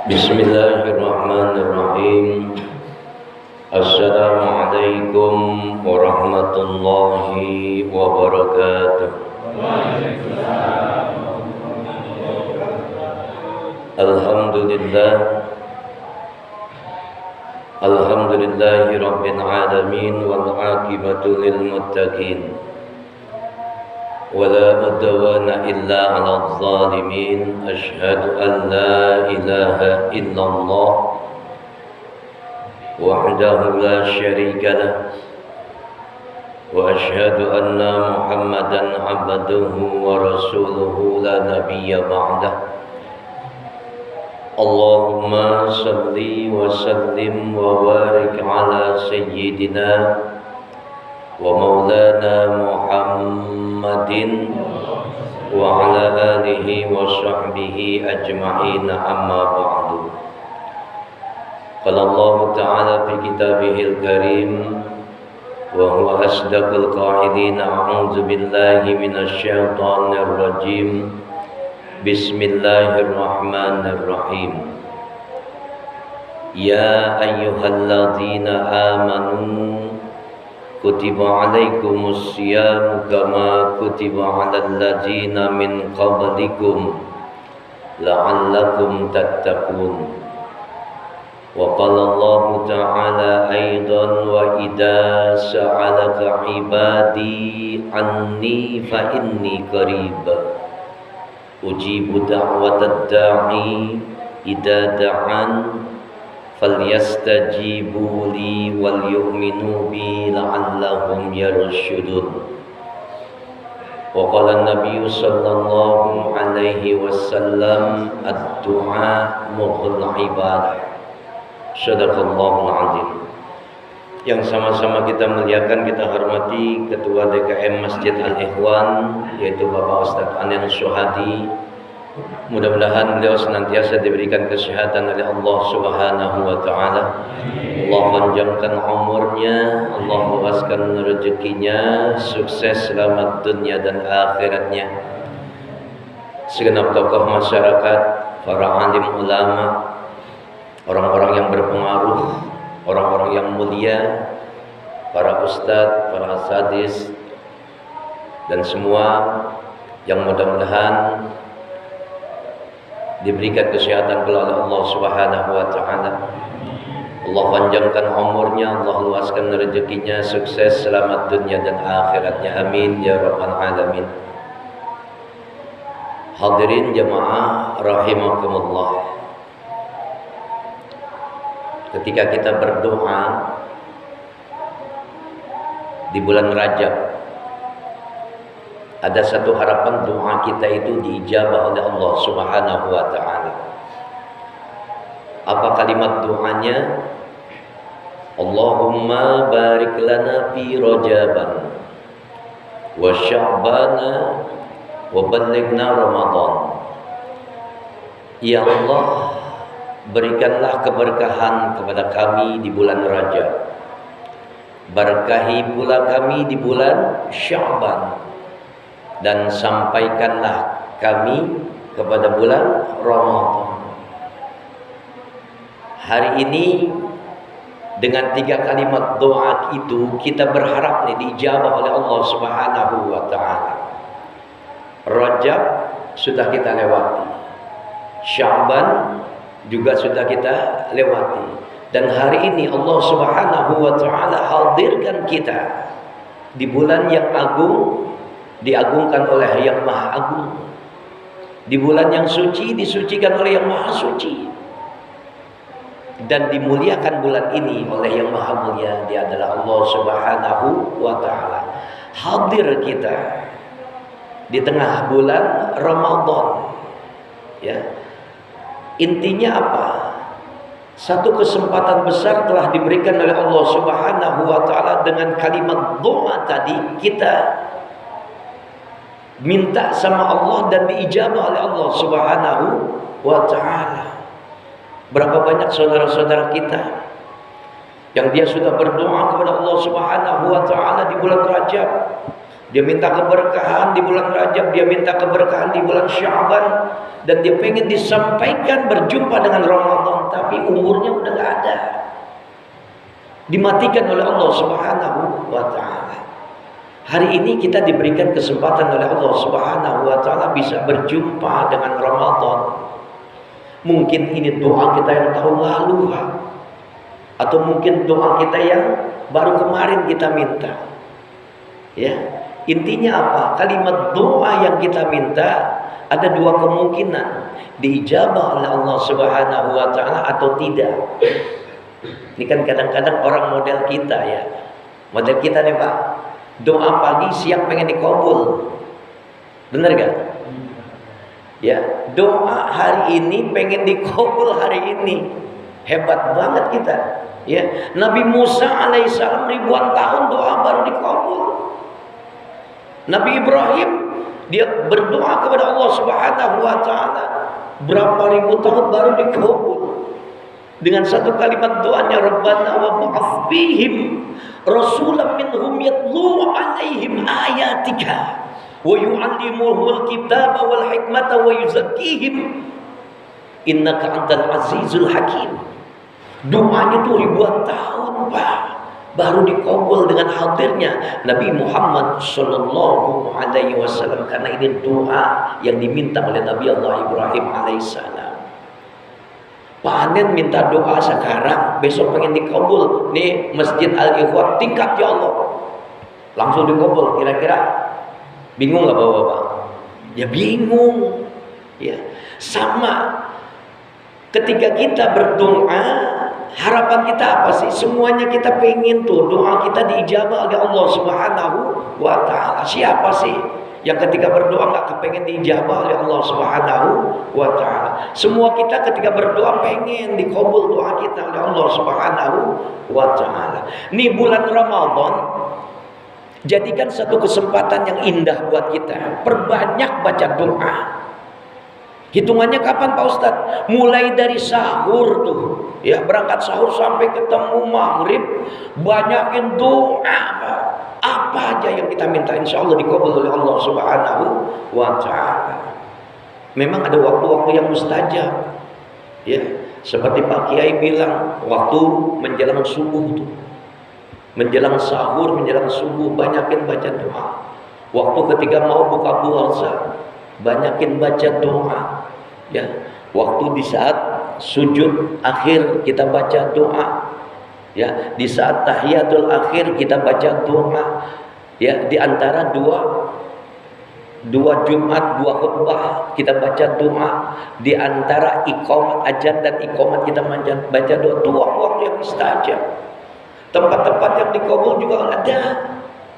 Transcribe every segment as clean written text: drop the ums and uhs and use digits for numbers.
Bismillahirrahmanirrahim. Assalamualaikum warahmatullahi wabarakatuh. Alhamdulillah. Alhamdulillahi rabbil alamin wal aqibatu lil muttaqin. ولا عدوان إلا على الظالمين أشهد أن لا إله إلا الله وحده لا شريك له وأشهد أن محمدا عبده ورسوله لا نبي بعده اللهم صل وسلم وبارك على سيدنا ومولانا محمد وعلى آله وصحبه أجمعين أما بعد قال الله تعالى في كتابه الكريم وهو أصدق القائلين أعوذ بالله من الشيطان الرجيم بسم الله الرحمن الرحيم يا أيها الذين آمنوا كتب عليكم الصيام كما كتب على الذين من قبلكم لعلكم تتقون وقال الله تعالى أيضا وإذا سألك عبادي عني فإني قريب أجيب دعوة الداعي إذا دعان فليستجيبوا لي وليؤمنوا بي لعلهم يرشدون وقال النبي صلى الله عليه وسلم الدعاء مخ العبادة صدق الله العظيم. Yang sama-sama kita muliakan, kita hormati Ketua DKM Masjid Al-Ikhwan, yaitu Bapak Ustadz Anen Suhadi. Mudah-mudahan beliau senantiasa diberikan kesehatan oleh Allah Subhanahu wa taala. Allah panjangkan umurnya, Allah luaskan rezekinya, sukses selamat dunia dan akhiratnya. Segenap tokoh masyarakat, para alim ulama, orang-orang yang berpengaruh, orang-orang yang mulia, para ustadz, para asadis, dan semua yang mudah-mudahan diberikan kesehatan oleh Allah Subhanahu wa taala. Allah panjangkan umurnya, Allah luaskan rezekinya, sukses selamat dunia dan akhiratnya. Amin ya rabbal alamin. Hadirin jamaah rahimakumullah. Ketika kita berdoa di bulan Rajab, ada satu harapan doa kita itu diijabah oleh Allah Subhanahu wa taala. Apa kalimat doanya? Allahumma barik lana fi Rajaban wa Sya'bana wa ballighna Ramadan. Ya Allah, berikanlah keberkahan kepada kami di bulan Rajab. Berkahi pula kami di bulan Sya'ban, dan sampaikanlah kami kepada bulan Ramadan. Hari ini dengan 3 kalimat doa itu kita berharap diijabah oleh Allah Subhanahu wa taala. Rajab sudah kita lewati, Sya'ban juga sudah kita lewati, dan hari ini Allah Subhanahu wa taala hadirkan kita di bulan yang agung, diagungkan oleh yang maha agung, di bulan yang suci disucikan oleh yang maha suci, dan dimuliakan bulan ini oleh yang maha mulia. Dia adalah Allah Subhanahu wa taala. Hadir kita di tengah bulan Ramadan, ya. Intinya apa? Satu kesempatan besar telah diberikan oleh Allah Subhanahu wa taala. Dengan kalimat doa tadi kita minta sama Allah dan diijabah oleh Allah Subhanahu wa taala. Berapa banyak saudara-saudara kita yang dia sudah berdoa kepada Allah Subhanahu wa taala di bulan Rajab, Dia minta keberkahan di bulan Rajab, dia minta keberkahan di bulan Sya'ban, dan dia pengen disampaikan berjumpa dengan Ramadan, tapi umurnya udah gak ada. Dimatikan oleh Allah Subhanahu wa ta'ala. Hari ini kita diberikan kesempatan oleh Allah Subhanahu wa ta'ala bisa berjumpa dengan Ramadan. Mungkin ini doa kita yang tahun lalu, atau mungkin doa kita yang baru kemarin kita minta. Ya, intinya apa? Kalimat doa yang kita minta ada dua kemungkinan, diijabah oleh Allah Subhanahu wa ta'ala atau tidak. Ini kan kadang-kadang orang model kita ya. Model kita nih Pak, doa pagi siang pengen dikabul. Bener gak? Ya, doa hari ini pengen dikabul hari ini. Hebat banget kita. Ya, Nabi Musa alaihissalam ribuan tahun doa baru dikabul. Nabi Ibrahim dia berdoa kepada Allah Subhanahu wa ta'ala berapa ribu tahun baru dikabul. Dengan satu kalimat doanya, Rabbana wa ba'ath bihim rasulan minhum yatlu alaihim ayatika wa yu'allimuhumul kitaba wal hikmata wa yuzakkihim innaka antal azizul hakim. Doanya itu ribuan tahun Pak, baru dikabul dengan hadirnya Nabi Muhammad sallallahu alaihi wasallam, karena ini doa yang diminta oleh Nabi Allah Ibrahim alaihissalam. Panen minta doa sekarang, besok pengen dikabul. Nih Masjid Al-Ikhwan tingkat ya Allah, langsung dikabul. Kira-kira bingung nggak Bapak-bapak? Ya bingung. Ya sama. Ketika kita berdoa, harapan kita apa sih? Semuanya kita pengen tuh doa kita diijabah oleh Allah Subhanahu wa ta'ala. Siapa sih yang ketika berdoa nggak kepengen diijabah oleh Allah Subhanahu wa ta'ala? Semua kita ketika berdoa pengen dikabul doa kita oleh Allah Subhanahu wa ta'ala. Nih bulan Ramadan, jadikan satu kesempatan yang indah buat kita. Perbanyak baca doa. Hitungannya kapan Pak Ustadz? Mulai dari sahur tuh, ya, berangkat sahur sampai ketemu maghrib, banyakin doa Pak. Apa aja yang kita minta insya Allah dikabul oleh Allah Subhanahu wa ta'ala. Memang ada waktu-waktu yang mustajab, ya, seperti Pak Kiai bilang, waktu menjelang subuh tuh, menjelang sahur, menjelang subuh, banyakin baca doa. Waktu ketika mau buka puasa, banyakin baca doa. Ya, waktu di saat sujud akhir kita baca doa. Ya, di saat tahiyatul akhir kita baca doa. Ya, di antara dua Jumat, dua khutbah kita baca doa. Di antara iqamat azan dan iqamat kita baca doa. Itu waktu yang mustajab. Tempat-tempat yang dikabul juga ada.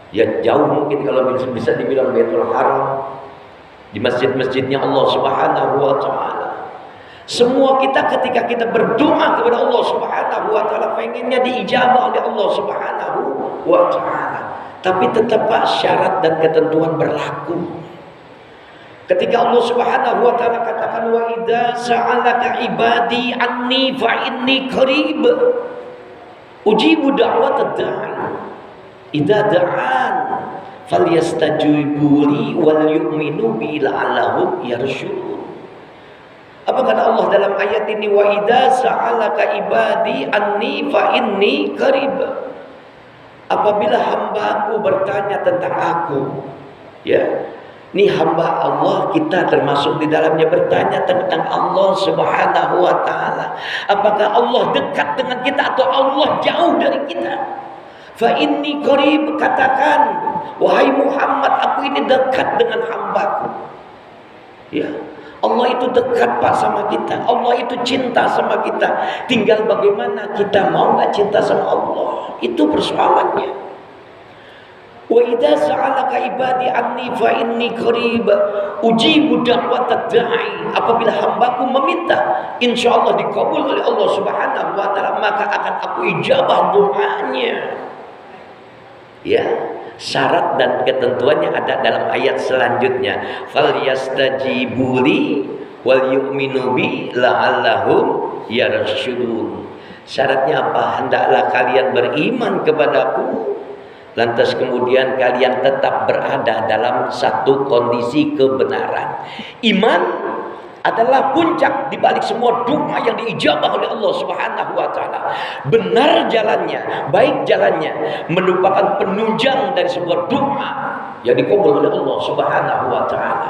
Ya jauh mungkin kalau bisa dibilang Baitul Haram, di masjid-masjidnya Allah Subhanahu wa ta'ala. Semua kita ketika kita berdoa kepada Allah Subhanahu wa ta'ala pengennya diijabah oleh Allah Subhanahu wa ta'ala. Tapi tetap syarat dan ketentuan berlaku. Ketika Allah Subhanahu wa ta'ala katakan wa idza sa'alaka ibadi anni fa inni qarib ujibu da'watad da'i idza da'an falyastajibu li wal yu'minu bi la'allahum yarshudun. Apa kata Allah dalam ayat ini? Wa idza sa'alaka ibadi anni fa inni qarib. Apabila hambaku bertanya tentang aku, ya, ini hamba Allah, kita termasuk di dalamnya, bertanya tentang Allah Subhanahu wa ta'ala. Apakah Allah dekat dengan kita atau Allah jauh dari kita? Fa inni qarib, katakan wahai Muhammad, aku ini dekat dengan hambaku. Ya, Allah itu dekat Pak sama kita. Allah itu cinta sama kita. Tinggal bagaimana kita mau nggak cinta sama Allah. Itu persoalannya. Wa idza sa'alaka ibadi anni fa inni qarib ujibu da'watad da'i. Apabila hambaku meminta, insyaallah dikabul oleh Allah Subhanahu wa ta'ala, maka akan aku ijabah doanya. Ya, syarat dan ketentuannya ada dalam ayat selanjutnya. Falyastajibuli wal yu'minu bi la'allahum yarshudun. Syaratnya apa? Hendaklah kalian beriman kepadaku lantas kemudian kalian tetap berada dalam satu kondisi kebenaran. Iman adalah puncak di balik semua doa yang diijabah oleh Allah Subhanahu wa taala. Benar jalannya, baik jalannya, merupakan penunjang dari sebuah doa yang dikabul oleh Allah Subhanahu wa taala.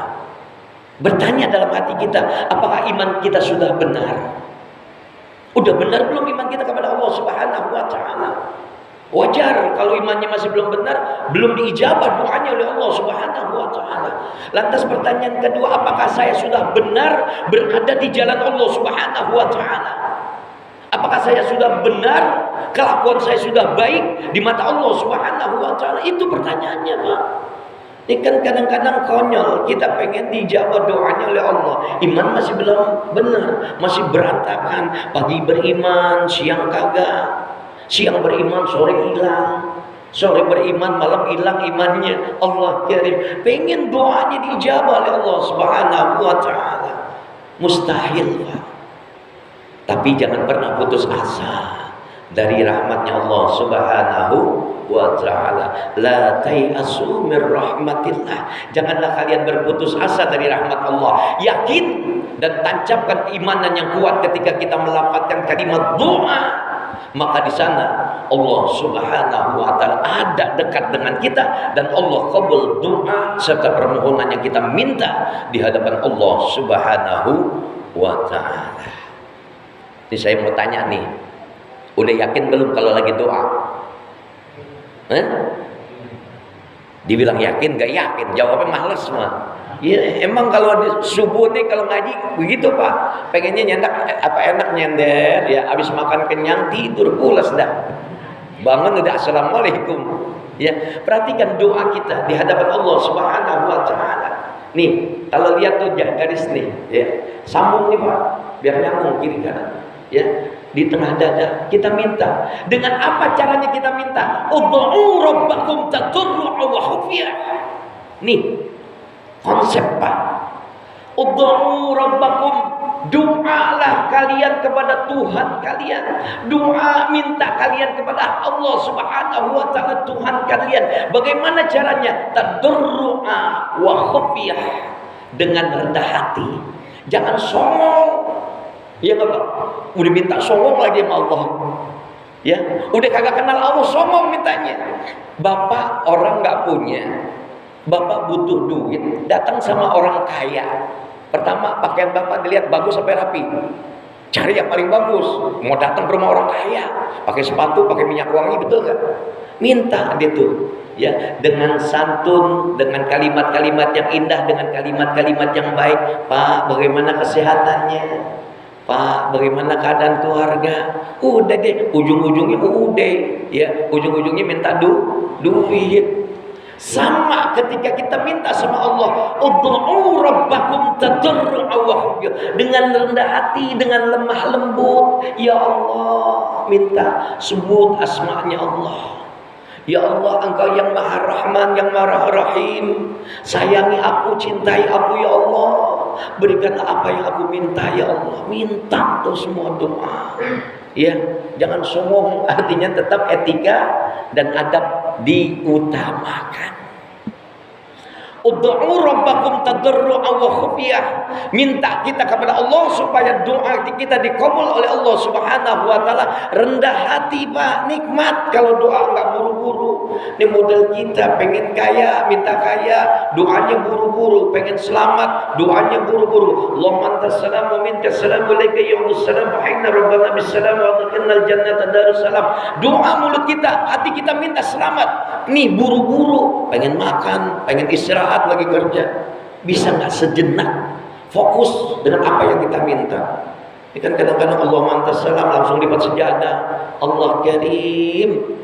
Bertanya dalam hati kita, apakah iman kita sudah benar? Udah benar belum iman kita kepada Allah Subhanahu wa taala? Wajar kalau imannya masih belum benar, belum diijabah doanya oleh Allah Subhanahu wa taala. Lantas pertanyaan kedua, apakah saya sudah benar berada di jalan Allah Subhanahu wa taala? Apakah saya sudah benar, kelakuan saya sudah baik di mata Allah Subhanahu wa taala? Itu pertanyaannya, Pak. Ini kan kadang-kadang konyol, kita pengen dijawab doanya oleh Allah, iman masih belum benar, masih berantakan, pagi beriman, siang kagak. Siang beriman, sore hilang. Sore beriman, malam hilang imannya. Allah karim. Pengen doanya diijabah oleh Allah Subhanahu wa taala. Mustahil, Pak. Tapi jangan pernah putus asa dari rahmatnya Allah Subhanahu wa taala. La tai'asu mir rahmatillah. Janganlah kalian berputus asa dari rahmat Allah. Yakin dan tancapkan keimanan yang kuat ketika kita melafazkan kalimat doa. Maka di sana Allah Subhanahu wa taala ada dekat dengan kita dan Allah kabul doa serta permohonan yang kita minta di hadapan Allah Subhanahu wa taala. Ini saya mau tanya nih. Udah yakin belum kalau lagi doa? Dibilang yakin gak yakin, jawabnya males mah. Ya, emang kalau subuh nih kalau ngaji begitu, Pak. Pengennya nyendak enak nyender ya, habis makan kenyang tidur pulas dah. Bangun udah assalamualaikum. Ya, perhatikan doa kita di hadapan Allah Subhanahu wa taala. Nih, kalau lihat tuh garis nih, ya. Sambung nih, Pak, biar nyambung kiri kanan. Ya, di tengah dada kita minta. Dengan apa caranya kita minta? Ud'u rabbakum tadarru'an wa khufyah. Nih konsep, Pak. Ud'u rabbakum, doalah kalian kepada Tuhan kalian. Doa minta kalian kepada Allah Subhanahu wa taala, Tuhan kalian. Bagaimana caranya? Tadarru'a wa khufyah, dengan rendah hati. Jangan songong. Ya enggak, Pak? Udah minta songong lagi sama Allah. Ya, udah kagak kenal Allah songong mintanya. Bapak orang enggak punya. Bapak butuh duit, datang sama orang kaya. Pertama, pakaian Bapak dilihat bagus sampai rapi. Cari yang paling bagus. Mau datang ke rumah orang kaya, pakai sepatu, pakai minyak wangi, betul nggak? Minta dia tuh, ya, dengan santun, dengan kalimat-kalimat yang indah, dengan kalimat-kalimat yang baik. Pak, bagaimana kesehatannya? Pak, bagaimana keadaan keluarga? Udah deh, ujung-ujungnya udah, ya, ujung-ujungnya minta duit. Sama ketika kita minta sama Allah, ud'u rabbakum tadarru'an wa khufyah, dengan rendah hati, dengan lemah lembut. Ya Allah, minta sebut asma-Nya Allah. Ya Allah, Engkau yang Maha Rahman, yang Maha Rahim. Sayangi aku, cintai aku ya Allah. Berikanlah apa yang aku minta ya Allah. Minta tuh semua doa. Ya, jangan songong, artinya tetap etika dan adab diutamakan. Ud'u rabbakum tadarru'an wa khufyah. Minta kita kepada Allah supaya doa kita dikabul oleh Allah Subhanahu wa taala. Rendah hati, Pak. Nikmat kalau doa enggak buru-buru. Ini model kita pengen kaya, minta kaya, doanya buru-buru. Pengen selamat, doanya buru-buru. Allahumma antas salam wa minkas salam wa alayka ya'udus salam wa hayna rabbana bis salam wa adkhilnal jannata darussalam. Doa mulut kita, hati kita minta selamat. Nih buru-buru, pengen makan, pengen istirahat lagi kerja. Bisa nggak sejenak fokus dengan apa yang kita minta? Ini kan kadang-kadang Allah mantas salam langsung lipat sejadah. Allah karim.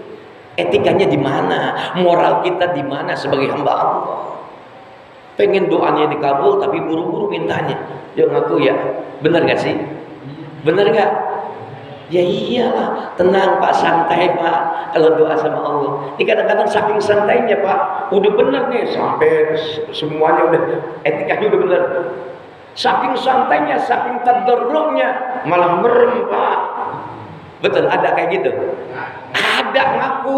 Etikanya di mana? Moral kita di mana sebagai hamba Allah? Pengen doanya dikabul tapi buru-buru mintanya. Dia ngaku ya, benar gak sih? Benar gak? Ya iyalah, tenang Pak, santai Pak kalau doa sama Allah. Ini kadang-kadang saking santainya Pak, udah bener nih sampai semuanya udah etikanya udah bener. Saking santainya, saking tadarruknya malah merem Pak. Betul, ada kayak gitu. Ada ngaku.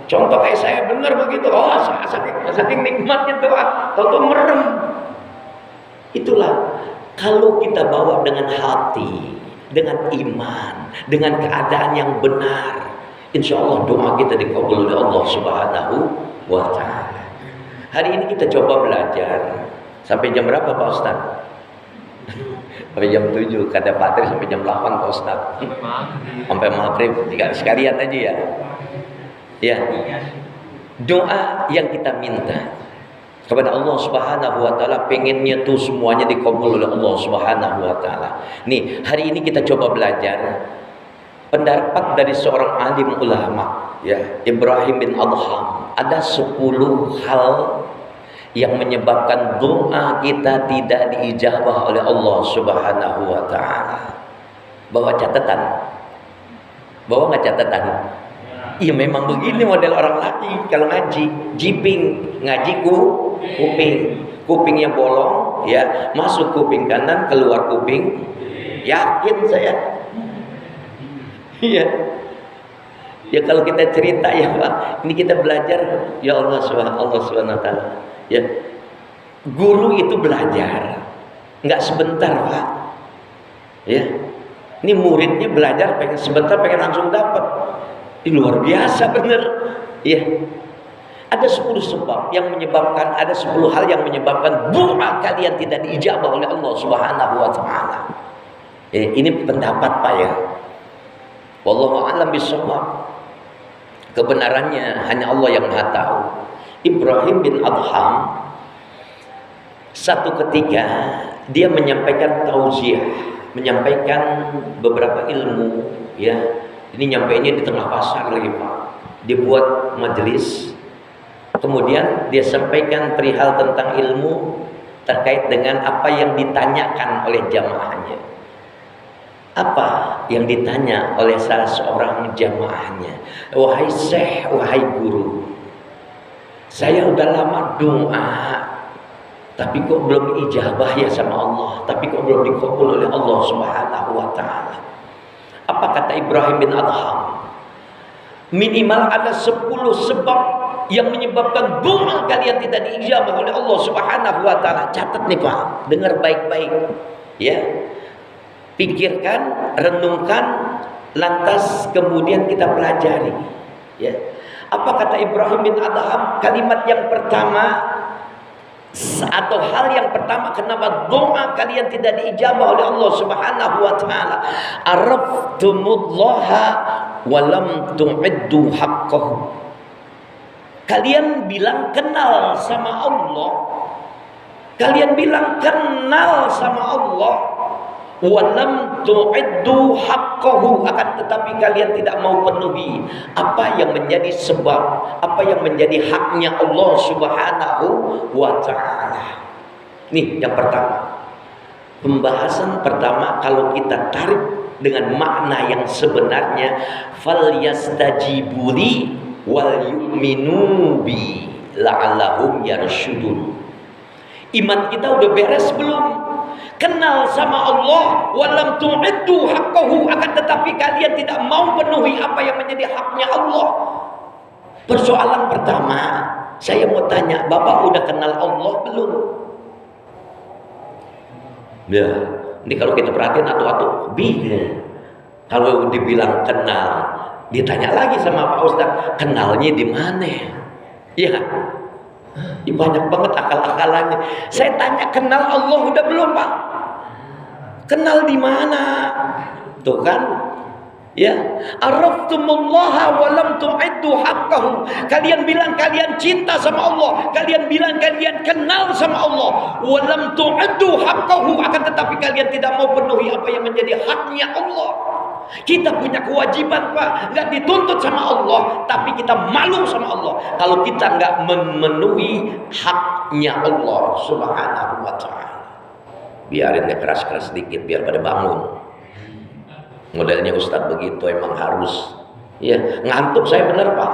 Contoh kayak saya benar begitu. Oh, saking nikmatnya doa, tahu merem. Itulah kalau kita bawa dengan hati, dengan iman, dengan keadaan yang benar, insya Allah doa kita dikabul oleh Allah Subhanahu wa Ta'ala. Hari ini kita coba belajar sampai jam berapa Pak Ustaz? Sampai jam 7, kata Pak Tri sampai jam 8 Pak Ustaz. Sampai maghrib, sekalian aja ya. Ya. Doa yang kita minta kepada Allah Subhanahu wa Ta'ala, pengennya tuh semuanya dikabul oleh Allah Subhanahu wa Ta'ala. Nih, hari ini kita coba belajar pendapat dari seorang alim ulama, ya, Ibrahim bin Adham. Ada 10 hal yang menyebabkan doa kita tidak diijabah oleh Allah Subhanahu wa Ta'ala. Bawa catatan. Bawa nggak catatan? Iya, memang begini model orang laki kalau ngaji, jiping, ngaji kuping, kupingnya bolong, ya, masuk kuping kanan, keluar kuping, yakin saya. Iya. Ya kalau kita cerita ya Pak, ini kita belajar, ya Allah Subhanahu wa Ta'ala. Ya, guru itu belajar, nggak sebentar Pak. Ya, ini muridnya belajar pengen sebentar, pengen langsung dapat. Ini luar biasa bener. Ya, ada 10 sebab yang menyebabkan, ada 10 hal yang menyebabkan doa kalian tidak diijabah oleh Allah Subhanahu wa Ta'ala. Ya, ini pendapat Pak ya. Wallahu a'lam bishawab. Kebenarannya hanya Allah yang Maha tahu. Ibrahim bin Adham satu ketika dia menyampaikan tausiah, menyampaikan beberapa ilmu, ya. Ini nyampainya di tengah pasar lagi Pak. Dia buat majelis, kemudian dia sampaikan perihal tentang ilmu terkait dengan apa yang ditanyakan oleh jamaahnya. Apa yang ditanya oleh salah seorang jamaahnya? Wahai syekh, wahai guru, saya udah lama doa, tapi kok belum ijabah ya sama Allah, tapi kok belum dikabul oleh Allah Subhanahu wa Ta'ala. Apa kata Ibrahim bin Adham? Minimal ada 10 sebab yang menyebabkan doa kalian tidak diijabah oleh Allah Subhanahu wa Ta'ala. Catat nih Pak, dengar baik-baik, ya. Pikirkan, renungkan, lantas kemudian kita pelajari, ya. Apa kata Ibrahim bin Adham? Kalimat yang pertama atau hal yang pertama kenapa doa kalian tidak diijabah oleh Allah Subhanahu wa Ta'ala, araftumullah wa lam tu'iddu haqqahu. Kalian bilang kenal sama Allah, kalian bilang kenal sama Allah, walam tu'iddu haqqahu, akan tetapi kalian tidak mau penuhi apa yang menjadi sebab, apa yang menjadi haknya Allah Subhanahu wa Ta'ala. Nih yang pertama, pembahasan pertama kalau kita tarik dengan makna yang sebenarnya, falyastajibuli wal yu'minu bi la'allahum yarsyudun. Iman kita udah beres belum? Kenal sama Allah, walam tu'iddu haqqahu, akan tetapi kalian tidak mau penuhi apa yang menjadi haknya Allah. Persoalan pertama, saya mau tanya, Bapak udah kenal Allah belum? Ya, ini kalau kita perhatiin atau bingung. Kalau dibilang kenal, ditanya lagi sama Pak Ustaz, kenalnya di mana? Ya, banyak banget akal-akalannya. Saya tanya, kenal Allah udah belum Pak? Kenal di mana? Tuh kan? Ya, araftumullah wa lam tu'iddu haqqahu. Kalian bilang kalian cinta sama Allah, kalian bilang kalian kenal sama Allah, wa lam tu'iddu haqqahu, akan tetapi kalian tidak mau penuhi apa yang menjadi haknya Allah. Kita punya kewajiban Pak, nggak dituntut sama Allah, tapi kita malu sama Allah kalau kita nggak memenuhi haknya Allah Subhanahu wa Ta'ala. Biarin dia keras-keras sedikit biar pada bangun. Modelnya Ustadz begitu, emang harus. Ya, ngantuk saya bener Pak.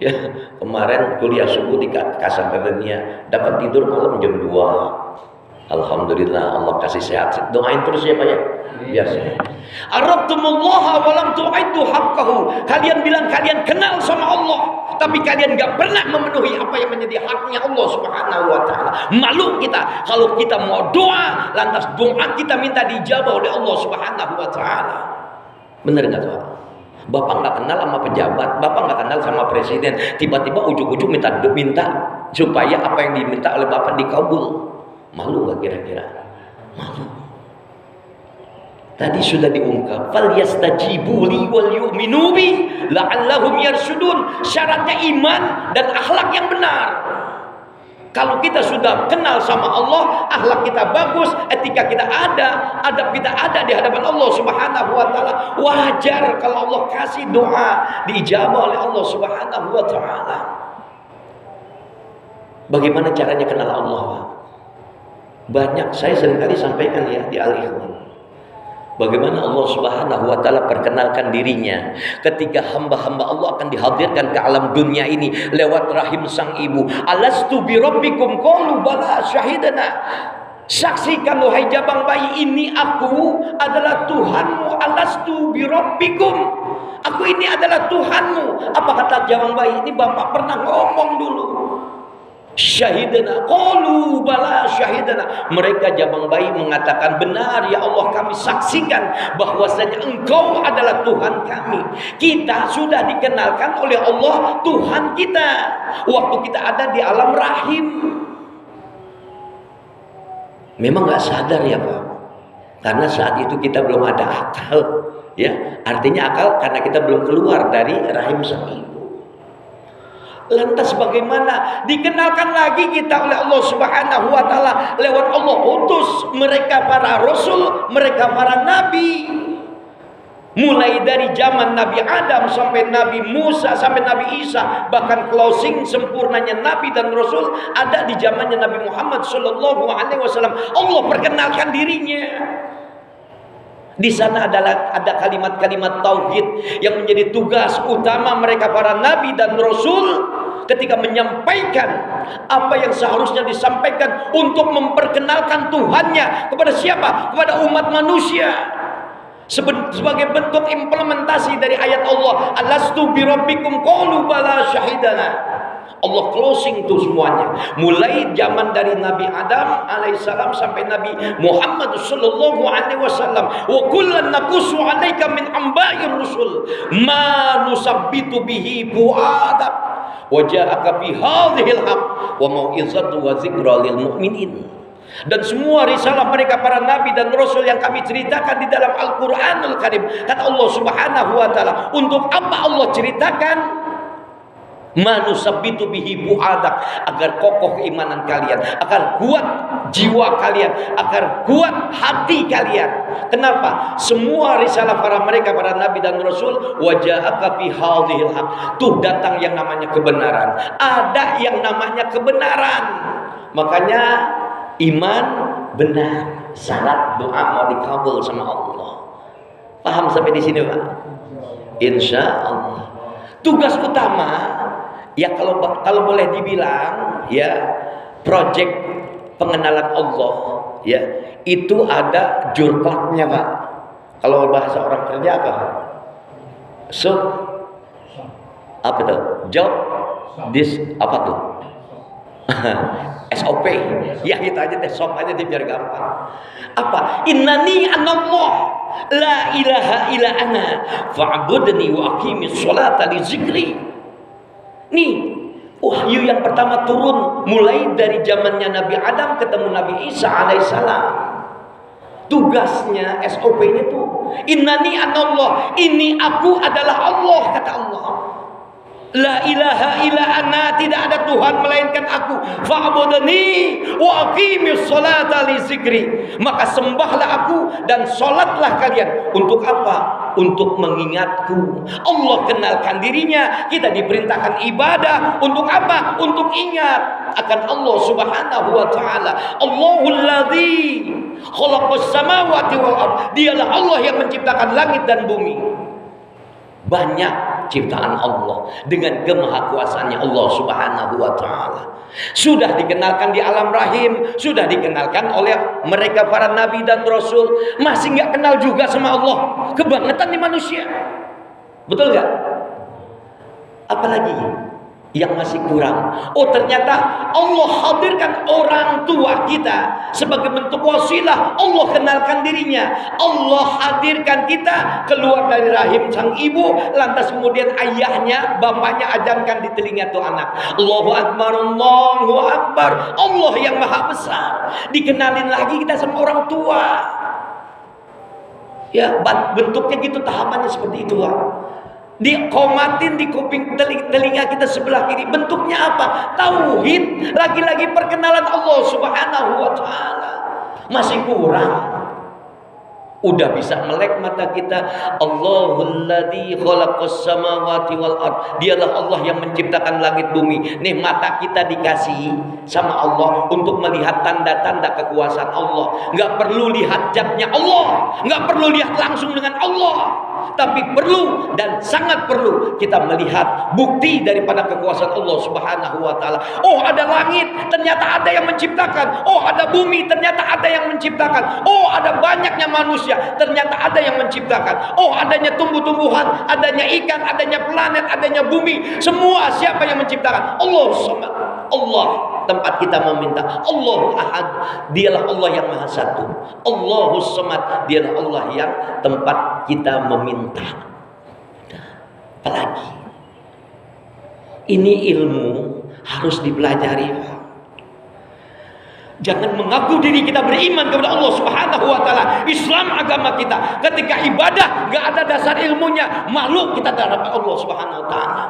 Ya, kemarin kuliah subuh di Kasablanca, dapat tidur malam jam 2. Alhamdulillah Allah kasih sehat. Doain terus ya Pak ya. Biar sehat. Arabtumullaha wa lam tu'iddu haqqahu. Kalian bilang kalian kenal sama Allah, tapi kalian enggak pernah memenuhi apa yang menjadi haknya Allah Subhanahu wa taala. Malu kita kalau kita mau doa, lantas doa kita minta dijabah oleh Allah Subhanahu wa taala. Benar enggak Pak? Bapak nggak kenal sama pejabat, bapak nggak kenal sama presiden, tiba-tiba ujuk-ujuk minta supaya apa yang diminta oleh bapak dikabul. Malu nggak kira-kira? Malu. Tadi sudah diungkap, falyastajibu li wal yu'minu bi la'allahum yarshudun. Syaratnya iman dan akhlak yang benar. Kalau kita sudah kenal sama Allah, akhlak kita bagus, etika kita ada, adab kita ada di hadapan Allah Subhanahu wa taala, wajar kalau Allah kasih doa diijabah oleh Allah Subhanahu wa taala. Bagaimana caranya kenal Allah, Pak? Banyak saya seringkali sampaikan ya di Al-Ikhwan. Bagaimana Allah Subhanahu wa taala perkenalkan dirinya ketika hamba-hamba Allah akan dihadirkan ke alam dunia ini lewat rahim sang ibu. Alastu bi rabbikum qalu bala syahidana. Saksikan wahai jabang bayi, ini aku adalah Tuhanmu. Alastu bi rabbikum. Aku ini adalah Tuhanmu. Apa kata jabang bayi? Ini bapak pernah ngomong dulu. Syahidana, qalu bala syahidana. Mereka jabang bayi mengatakan, benar ya Allah, kami saksikan bahwasanya Engkau adalah Tuhan kami. Kita sudah dikenalkan oleh Allah Tuhan kita waktu kita ada di alam rahim. Memang nggak sadar ya Pak, karena saat itu kita belum ada akal, ya. Artinya akal karena kita belum keluar dari rahim sang ibu. Lantas bagaimana dikenalkan lagi kita oleh Allah Subhanahu wa taala lewat Allah utus mereka para rasul, mereka para nabi. Mulai dari zaman Nabi Adam sampai Nabi Musa sampai Nabi Isa, bahkan closing sempurnanya nabi dan rasul ada di zamannya Nabi Muhammad sallallahu alaihi wasallam. Allah perkenalkan dirinya. Di sana ada kalimat-kalimat tauhid yang menjadi tugas utama mereka para nabi dan rasul ketika menyampaikan apa yang seharusnya disampaikan untuk memperkenalkan Tuhannya kepada siapa? Kepada umat manusia. Sebagai bentuk implementasi dari ayat Allah, alastu bi rabbikum qalu bala syahidana. Allah closing tuh semuanya, mulai zaman dari Nabi Adam alaihissalam sampai Nabi Muhammad sallallahu alaihi wasallam. Wa kullan naqussu 'alaika min amba'ir rusul ma nusabbitu bihi fu'adak wa ja'aka bi hadhil haqq wa mau'izatu wa dzikra lil mu'minin. Dan semua risalah mereka para nabi dan rasul yang kami ceritakan di dalam Al-Qur'anul Karim, kata Allah Subhanahu wa taala, untuk apa Allah ceritakan? Manusabbitu bihi bu'adak, agar kokoh keimanan kalian, agar kuat jiwa kalian, agar kuat hati kalian. Kenapa? Semua risalah para mereka para nabi dan rasul, waja'aka fi hadhil haq, tuh datang yang namanya kebenaran, ada yang namanya kebenaran. Makanya iman benar, syarat doa mau dikabul sama Allah. Paham sampai di sini Pak? Insya Allah. Tugas utama ya kalau boleh dibilang ya, proyek pengenalan Allah ya, itu ada jurkaknya Pak. Kalau bahasa orang kerja apa? So apa tuh? Job this apa tuh? SOP ya, itu aja deh, SOP aja deh biar gampang. Apa? Innani anallah la ilaha illa ana fa'budni wa aqimis sholata li zikri. Nih wahyu yang pertama turun mulai dari zamannya Nabi Adam ketemu Nabi Isa alaihissalam. Tugasnya SOP-nya tuh innani anallah, ini aku adalah Allah, kata Allah. La ilaha illa ana, tidak ada Tuhan melainkan aku. Fa'budni wa aqimis sholata li zikri, maka sembahlah aku dan sholatlah kalian. Untuk apa? Untuk mengingatku. Allah kenalkan dirinya, kita diperintahkan ibadah. Untuk apa? Untuk ingat akan Allah Subhanahu wa taala. Allahul ladzi khalaqas samawati wal ard, dialah Allah yang menciptakan langit dan bumi. Banyak ciptaan Allah, dengan kemahakuasaannya Allah Subhanahu wa taala. Sudah dikenalkan di alam rahim, sudah dikenalkan oleh mereka para nabi dan rasul, masih nggak kenal juga sama Allah. Kebangetan di manusia. Betul nggak? Apalagi yang masih kurang? Oh, ternyata Allah hadirkan orang tua kita sebagai bentuk wasilah. Allah kenalkan dirinya. Allah hadirkan kita keluar dari rahim sang ibu, lantas kemudian ayahnya, bapaknya ajarkan di telinga tuh anak. Allahu Akbar, Allahu Akbar. Allah yang maha besar. Dikenalin lagi kita sama orang tua. Ya, bentuknya gitu, tahapannya seperti itu, Pak. Dikomatin di kuping telinga kita sebelah kiri, bentuknya apa? Tauhid. Lagi-lagi perkenalan Allah Subhanahu wa taala. Masih kurang. Udah bisa melek mata kita. Allahul ladzi khalaqas samawati wal ard. Dialah Allah yang menciptakan langit bumi. Nih, mata kita dikasih sama Allah untuk melihat tanda-tanda kekuasaan Allah. Nggak perlu lihat zatnya Allah, nggak perlu lihat langsung dengan Allah, tapi perlu dan sangat perlu kita melihat bukti daripada kekuasaan Allah Subhanahu wa taala. Oh, ada langit, ternyata ada yang menciptakan. Oh, ada bumi, ternyata ada yang menciptakan. Oh, ada banyaknya manusia, ternyata ada yang menciptakan. Oh, adanya tumbuh-tumbuhan, adanya ikan, adanya planet, adanya bumi. Semua siapa yang menciptakan? Allah Samad. Allah tempat kita meminta. Allah Ahad, dialah Allah yang Maha Satu. Allahus Samad, dialah Allah yang tempat kita meminta. Apalagi ini ilmu harus dipelajari. Jangan mengaku diri kita beriman kepada Allah Subhanahu wa taala. Islam agama kita. Ketika ibadah enggak ada dasar ilmunya, malu kita terhadap Allah Subhanahu wa taala.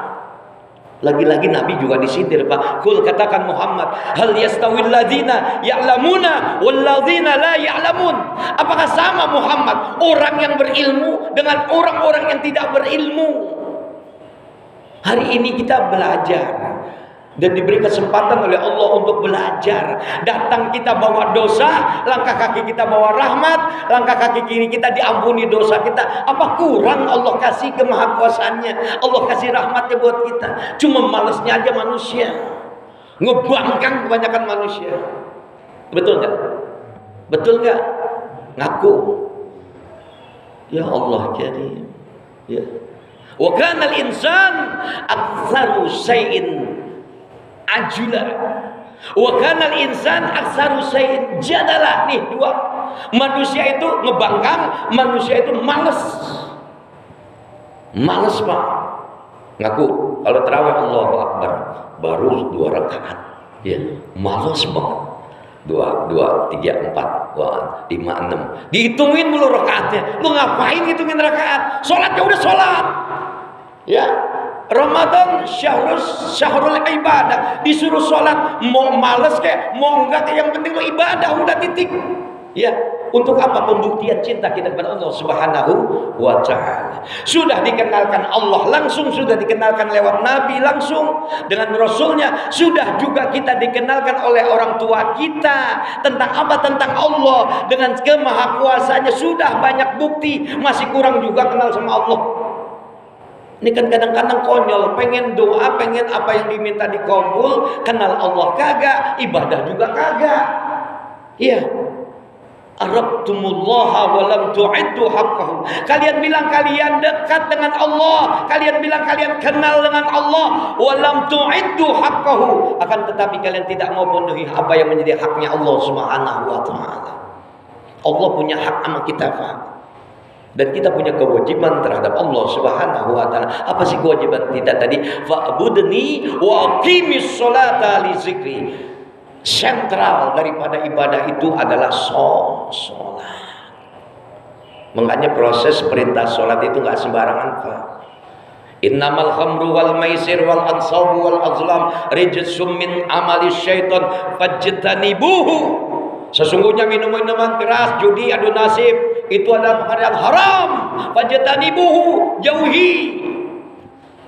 Lagi-lagi Nabi juga disindir, Pak. Qul, katakan Muhammad, hal yastawil ladzina ya'lamuna wal ladzina la ya'lamun. Apakah sama Muhammad orang yang berilmu dengan orang-orang yang tidak berilmu? Hari ini kita belajar dan diberi kesempatan oleh Allah untuk belajar. Datang kita bawa dosa, langkah kaki kita bawa rahmat, langkah kaki kiri kita diampuni dosa kita. Apa kurang Allah kasih kemahakuasaannya, Allah kasih rahmatnya buat kita? Cuma malesnya aja manusia, ngebangkang kebanyakan manusia. Betul nggak? Betul nggak? Ngaku, ya Allah jadi, ya. Wa kana al-insan aktsaru syai'in ajula wa kana al-insan aktsaru syai'in jadala. Nih dua, manusia itu ngebangkang, manusia itu males. Males, Pak. Ngaku kalau tarawih Allahu Akbar baru 2 rakaat, ya males banget. 2, 3, 4, 5, 6 dihitungin mulu rakaatnya. Lu ngapain hitungin rakaat? Salatnya udah salat, ya. Ramadan syahrul ibadah, disuruh sholat, mau males kayak mau enggak, yang penting lo ibadah, udah titik. Ya, untuk apa? Pembuktian cinta kita kepada Allah Subhanahu wa taala. Sudah dikenalkan Allah langsung, sudah dikenalkan lewat Nabi langsung dengan Rasulnya, sudah juga kita dikenalkan oleh orang tua kita tentang apa? Tentang Allah dengan kemahakuasaannya. Sudah banyak bukti, masih kurang juga kenal sama Allah. Ini kan kadang-kadang konyol, pengen doa, pengen apa yang diminta dikabul, kenal Allah kagak, ibadah juga kagak. Iya. Arabtumullaha wa lam tu'iddu haqqahu. Kalian bilang kalian dekat dengan Allah, kalian bilang kalian kenal dengan Allah, wa lam tu'iddu haqqahu, akan tetapi kalian tidak mau penuhi apa yang menjadi haknya Allah Subhanahu wa taala. Allah punya hak sama kita, Pak. Dan kita punya kewajiban terhadap Allah Subhanahu wa taala. Apa sih kewajiban kita tadi? Fa'budni wa aqimis sholata li zikri. Sentral daripada ibadah itu adalah sholat. Makanya proses perintah sholat itu nggak sembarangan, Pak. Innamal khamru wal maisir wal ansabu wal azlam rijsum min amali syaitan fajtanibuhu. Sesungguhnya minuman keras, judi, adu nasib itu adalah perkara yang haram. Fajtanibuhu, jauhi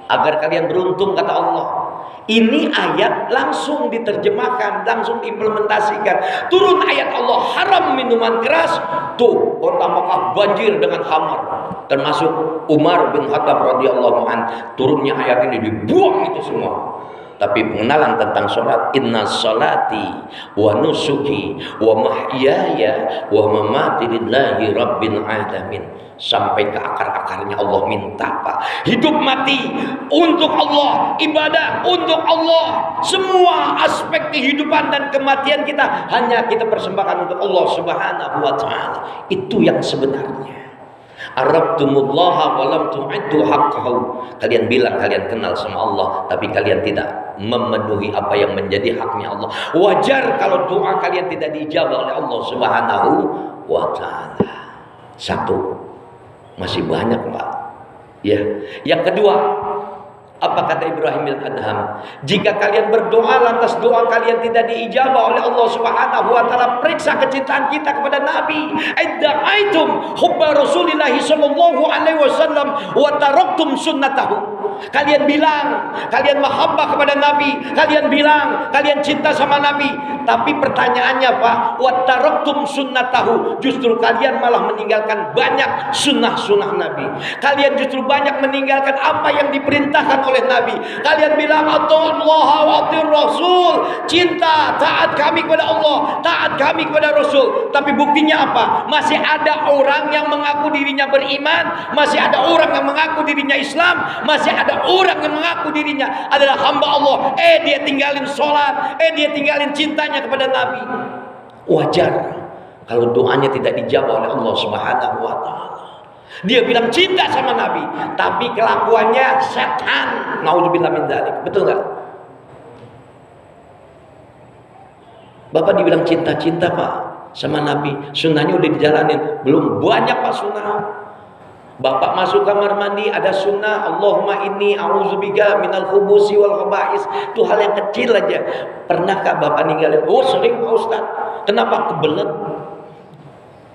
agar kalian beruntung, kata Allah. Ini ayat langsung diterjemahkan, langsung diimplementasikan. Turun ayat Allah, haram minuman keras. Tuh, kota Mekah banjir dengan khamar. termasuk Umar bin Khattab radhiyallahu an, turunnya ayat ini dibuang itu semua. Tapi pengenalan tentang sholat, inna sholati wa nusuki wa mahyaya wa mamati lillahi rabbil alamin, sampai ke akar-akarnya Allah minta Pak, hidup mati untuk Allah, ibadah untuk Allah, semua aspek kehidupan dan kematian kita hanya kita persembahkan untuk Allah Subhanahu wa taala. Itu yang sebenarnya. Arabtumullaha wa lam tu'iddu haqqahu. Kalian bilang kalian kenal sama Allah, tapi kalian tidak memenuhi apa yang menjadi haknya Allah. Wajar kalau doa kalian tidak dijawab oleh Allah Subhanahu wa taala. Satu, masih banyak Pak. Ya. Yang kedua, apa kata Ibrahim al-Adham? Jika kalian berdoa lantas doa kalian tidak diijabah oleh Allah Subhanahu wa taala, periksa kecintaan kita kepada Nabi. Idda'aitum hubba Rasulillah sallallahu alaihi wasallam wa taraktum sunnatahu. Kalian bilang kalian mahabbah kepada Nabi, kalian bilang kalian cinta sama Nabi, tapi pertanyaannya Pak, wa taraktum sunnatahu, justru kalian malah meninggalkan banyak sunnah-sunnah Nabi. Kalian justru banyak meninggalkan apa yang diperintahkan oleh Nabi. Kalian bilang Allah wa atir Rasul, cinta taat kami kepada Allah, taat kami kepada Rasul, tapi buktinya apa? Masih ada orang yang mengaku dirinya beriman, masih ada orang yang mengaku dirinya Islam, masih ada orang yang mengaku dirinya adalah hamba Allah, dia tinggalin sholat, dia tinggalin cintanya kepada Nabi. Wajar kalau doanya tidak dijawab oleh Allah Subhanahu wa taala. Dia bilang cinta sama Nabi, tapi kelakuannya setan. Naudzubillah min dzalik. Betul nggak? Bapak dibilang cinta-cinta Pak sama Nabi, sunnahnya udah dijalanin belum? Banyak Pak sunnah. Bapak masuk kamar mandi ada sunnah, Allahumma inni a'udzubika minal khubusi wal khaba'is. Itu hal yang kecil aja. Pernahkah Bapak ninggalin? Oh sering Pak Ustaz. Kenapa?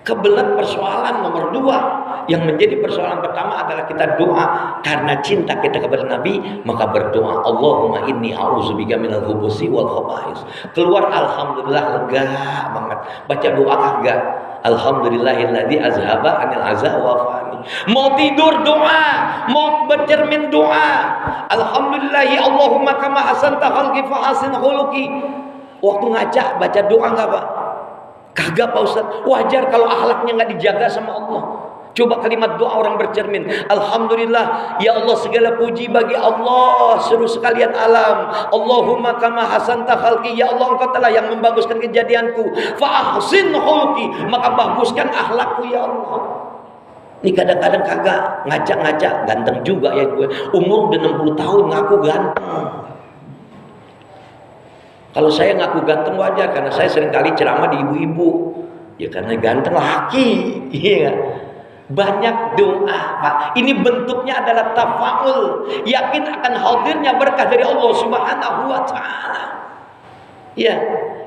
Kebelet persoalan nomor 2. Yang menjadi persoalan pertama adalah kita doa karena cinta kita kepada Nabi, maka berdoa Allahumma inni a'udzubika minal khubusi wal khaba'is. Keluar alhamdulillah lega banget. Baca doa kagak? Alhamdulillahilladzi azhaba anil azza wa fani. Mau tidur doa, mau bercermin doa. Alhamdulillahi Allahumma kama hasanta khalqi fa hasin khuluqi. Waktu ngajak baca doa enggak Pak? Kagak Pak Ustaz. Wajar kalau akhlaknya enggak dijaga sama Allah. Coba kalimat doa orang bercermin. Alhamdulillah, ya Allah segala puji bagi Allah seluruh sekalian alam. Allahumma kama hasanta khalqi, ya Allah engkau telah yang membaguskan kejadianku. Fa ahsin khuluqi, maka baguskan akhlakku ya Allah. Ini kadang-kadang kagak ngajak-ngajak, ganteng juga ya gue. Umur udah 60 tahun ngaku ganteng. Kalau saya ngaku ganteng wajar karena saya sering kali ceramah di ibu-ibu. Ya karena ganteng laki, iya. Banyak doa Pak. Ini bentuknya adalah tafaul, yakin akan hadirnya berkah dari Allah Subhanahu wa taala. Ya,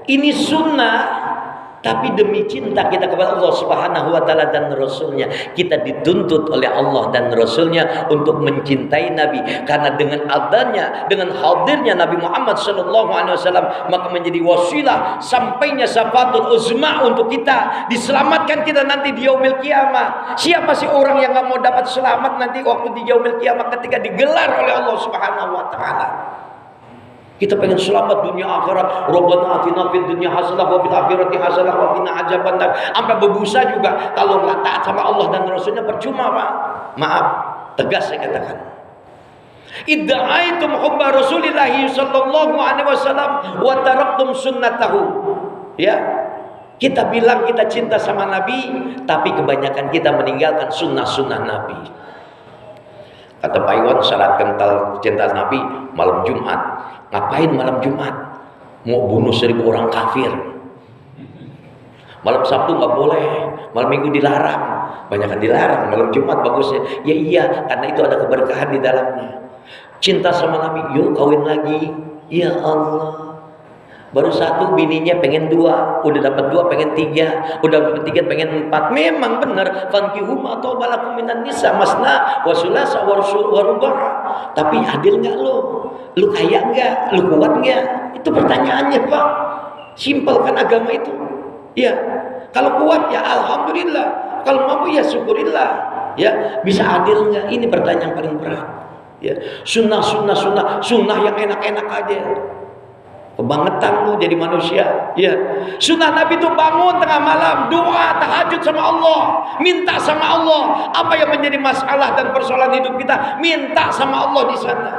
ini sunnah. Tapi demi cinta kita kepada Allah Subhanahu wa taala dan Rasulnya, kita dituntut oleh Allah dan Rasulnya untuk mencintai Nabi. Karena dengan adanya, dengan hadirnya Nabi Muhammad SAW, maka menjadi wasilah sampainya syafatul uzma untuk kita, diselamatkan kita nanti di yaumil kiamah. Siapa sih orang yang gak mau dapat selamat nanti waktu di yaumil kiamah ketika digelar oleh Allah Subhanahu wa taala? Kita pengen selamat dunia akhirat. Rabbana atina fid dunya hasanah wa fil akhirati hasanah wa qina adzabannar. Sampai berbusa juga kalau enggak taat sama Allah dan Rasulnya percuma Pak. Maaf, tegas saya katakan. Idda'aitum hubba Rasulillah sallallahu alaihi wasallam wa taraktum sunnatahu. Ya. Kita bilang kita cinta sama Nabi, tapi kebanyakan kita meninggalkan sunnah-sunnah Nabi. Kata Pak Iwan, syarat kental cinta Nabi malam Jumat. Ngapain malam Jumat? Mau bunuh 1000 orang kafir. Malam Sabtu nggak boleh, malam Minggu dilarang. Banyakan dilarang, malam Jumat bagusnya. Ya iya, karena itu ada keberkahan di dalamnya. Cinta sama Nabi, yuk kawin lagi. Ya Allah. Baru 1 bininya pengen 2, udah dapat 2 pengen 3, udah dapat 3 pengen 4. Memang benar, fankihum atau balakum minan nisa masna wa sulasa wa ruba'. Tapi adil enggak lo? Lu kaya enggak? Lu kuat enggak? Itu pertanyaannya Pak. Simpel kan agama itu. Ya, kalau kuat ya alhamdulillah, kalau mampu ya syukurillah. Ya, bisa adil nggak? Ini pertanyaan paling berat. Ya, sunnah yang enak-enak aja. Kebangetan lu jadi manusia. Ya, sunnah Nabi itu bangun tengah malam, doa, tahajud sama Allah, minta sama Allah. Apa yang menjadi masalah dan persoalan hidup kita, minta sama Allah di sana.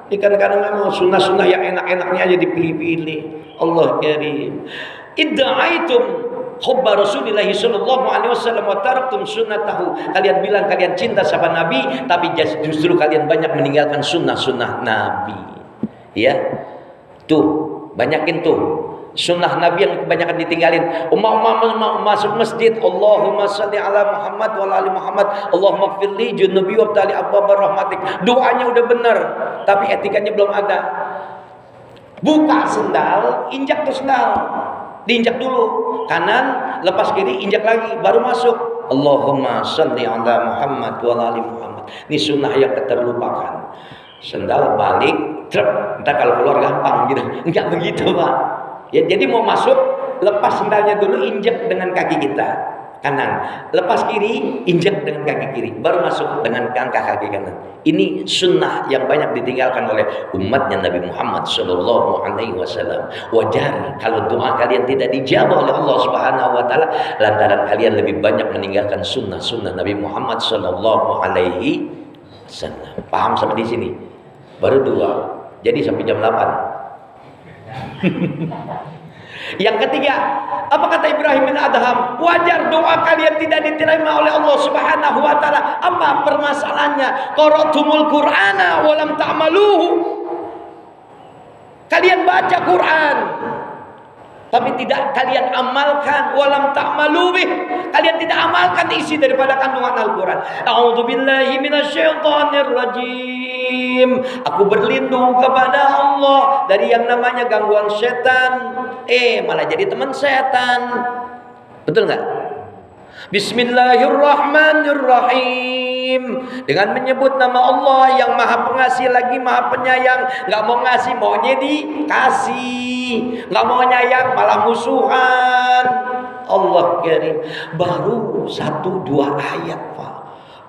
Ini kadang-kadang mau sunnah yang enak-enaknya aja dipilih-pilih. Allah karim. Idda'aitum hubba Rasulillah sallallahu alaihi wasallam wa taraktum sunnatahu. Kalian bilang kalian cinta sama Nabi, tapi justru kalian banyak meninggalkan sunnah Nabi. Ya. Tuh, banyakin tuh sunnah Nabi yang kebanyakan ditinggalin. Ummah masuk masjid, Allahumma shalli ala Muhammad wa ala ali Muhammad, Allahumma firli junubi wa tali abwab rahmatik. Doanya udah benar, tapi etikanya belum ada. Buka sendal, injak tuh sendal, diinjak dulu kanan, lepas kiri, injak lagi, baru masuk. Allahumma shalli ala Muhammad wa ala ali Muhammad. Ini sunnah yang terlupakan. Sendal balik, truk, entah kalau keluar gampang gitu. Enggak begitu, Pak. Ya, jadi mau masuk, lepas sendalnya dulu, injak dengan kaki kita kanan, lepas kiri, injak dengan kaki kiri, baru masuk dengan kaki kanan. Ini sunnah yang banyak ditinggalkan oleh umatnya Nabi Muhammad Sallallahu Alaihi Wasallam. Wajar kalau doa kalian tidak dijawab oleh Allah Subhanahu Wa Taala lantaran kalian lebih banyak meninggalkan sunnah Nabi Muhammad Sallallahu Alaihi Wasallam. Paham sampai di sini? Baru 2, jadi sampai jam 8. Yang ketiga, apa kata Ibrahim bin Adham? Wajar doa kalian tidak diterima oleh Allah Subhanahu wa taala. Apa permasalahannya? Qara'tumul Qur'ana wa lam ta'maluhu. Kalian baca Quran tapi tidak kalian amalkan, walam ta'malu bih. Kalian tidak amalkan isi daripada kandungan Al-Quran. A'udzubillahi minasyaitonir rajim. Aku berlindung kepada Allah dari yang namanya gangguan setan. Malah jadi teman setan. Betul nggak? Bismillahirrahmanirrahim. Dengan menyebut nama Allah yang maha pengasih lagi maha penyayang. Nggak mau ngasih, maunya dikasih. Nggak mau nyayang, malah musuhan. Allah karim. Baru 1-2 ayat, Pak.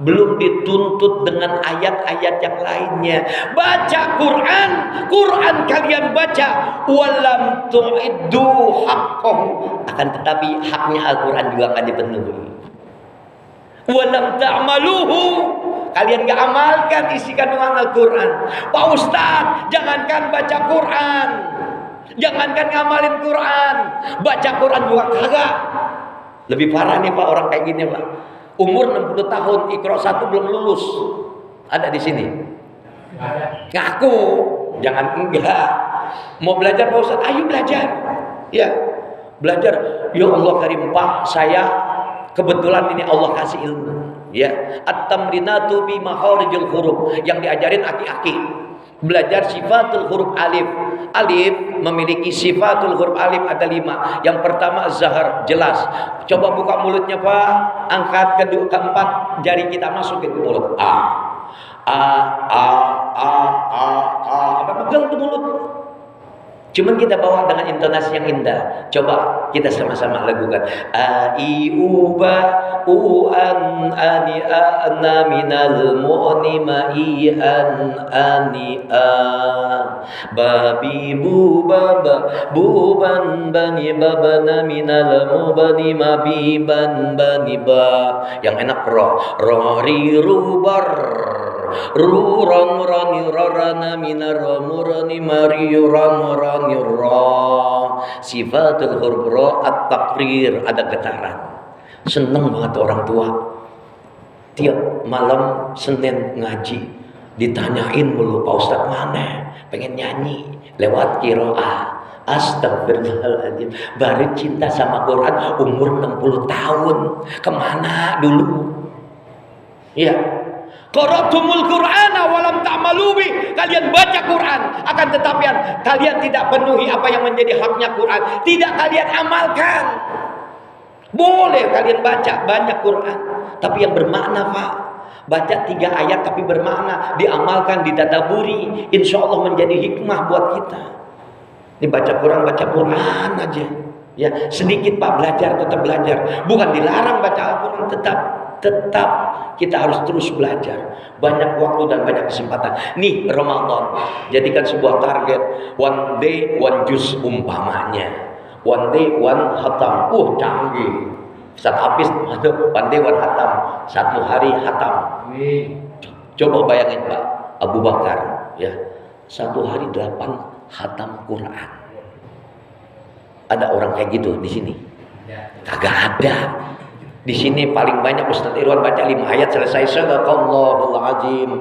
Belum dituntut dengan ayat-ayat yang lainnya. Baca Quran, Quran kalian baca. Walam tu'iddu haqqahu. Akan tetapi haknya Al-Quran juga akan dipenuhi. Walam ta'maluhu. Kalian gak amalkan isi kandungan Al-Quran. Pak Ustadz, jangankan baca Quran, jangankan ngamalin Quran, baca Quran juga kagak. Lebih parah nih Pak orang kayak gini Pak. Umur 60 tahun, Iqra 1 belum lulus. Ada di sini? Ngaku, jangan enggak. Mau belajar Pak Ustadz, ayo belajar. Ya, belajar. Ya Allah karim Pak, saya kebetulan ini Allah kasih ilmu. Ya, at-tamrinatu bi makharijil huruf, yang diajarin aki-aki. Belajar sifatul huruf alif. Alif memiliki sifatul huruf alif ada 5. Yang pertama zahar, jelas. Coba buka mulutnya Pak, angkat keempat jari kita masukin ke mulut. Apa pegang tuh mulut? Cuman kita bawa dengan intonasi yang indah. Coba kita sama-sama lakukan. A i u ba u an ani ana minal mu'ni ma i an ani a babi bu baba bu ban bani babana minal mubani ma bi ban bani ba. Yang enak ro ri ru bar ruron roni rorana minar murani mariuran roni ro. Sifatul huruf ro at-takrir, ada getaran. Seneng banget orang tua. Tiap malam Senin ngaji ditanyain mulu, Pak Ustadz mana? Pengen nyanyi lewat qiraah. Astagfirullahaladzim. Baru cinta sama Quran umur 60 tahun. Kemana dulu? Ya, Qara'tumul Qur'ana walam ta'malu bih. Kalian baca Quran, akan tetapi kalian tidak penuhi apa yang menjadi haknya Quran. Tidak kalian amalkan. Boleh kalian baca banyak Quran, tapi yang bermakna Pak. Baca 3 ayat tapi bermakna, diamalkan, didadaburi, insya Allah menjadi hikmah buat kita. Ini baca Quran aja. Ya, sedikit Pak belajar, tetap belajar. Bukan dilarang baca Al-Quran, tetap. tetap kita harus terus belajar. Banyak waktu dan banyak kesempatan. Nih Ramadan, jadikan sebuah target. One day, one juz umpamanya. One day, one hatam. Canggih. Ustaz Hafiz, one day, one hatam. Satu hari hatam. Coba bayangin Pak, Abu Bakar, ya, satu hari 8 hatam Quran. Ada orang kayak gitu di sini? Kagak ada. Di sini paling banyak Ustaz Irwan baca 5 ayat selesai. Sadaqallahul azim.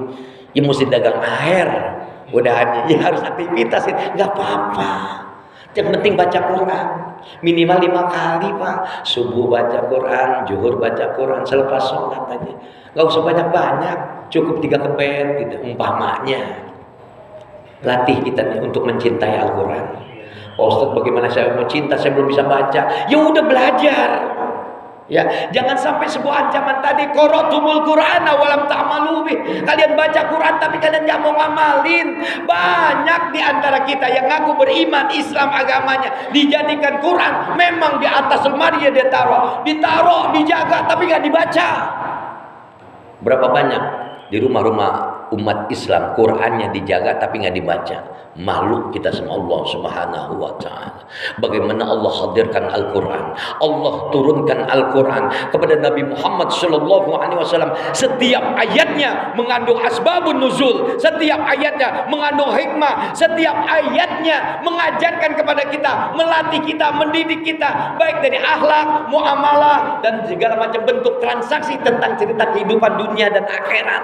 Ya mesti dagang air. Udah ya harus aktivitas, nggak apa-apa. Yang penting baca Quran. Minimal 5 kali Pak. Subuh baca Quran, zuhur baca Quran, selepas sholat aja. Nggak usah banyak-banyak. Cukup 3 kebet gitu umpamanya. Latih kita nih untuk mencintai Al-Quran. Ustaz, bagaimana saya mau cinta, saya belum bisa baca. Ya udah belajar. Ya, jangan sampai sebuah ancaman tadi, qaratumul Qur'ana walam ta'malu bih. Kalian baca Quran tapi kalian enggak mau ngamalin. Banyak di antara kita yang ngaku beriman Islam agamanya, dijadikan Quran memang di atas lemari ya ditaruh, dijaga tapi enggak dibaca. Berapa banyak di rumah-rumah umat Islam Qurannya dijaga tapi nggak dibaca. Makhluk kita sama Allah Subhanahu wa ta'ala. Bagaimana Allah hadirkan Al-Quran, Allah turunkan Al-Quran kepada Nabi Muhammad sallallahu alaihi wasallam. Setiap ayatnya mengandung asbabun nuzul, setiap ayatnya mengandung hikmah, setiap ayatnya mengajarkan kepada kita, melatih kita, mendidik kita, baik dari akhlak, muamalah dan segala macam bentuk transaksi tentang cerita kehidupan dunia dan akhirat.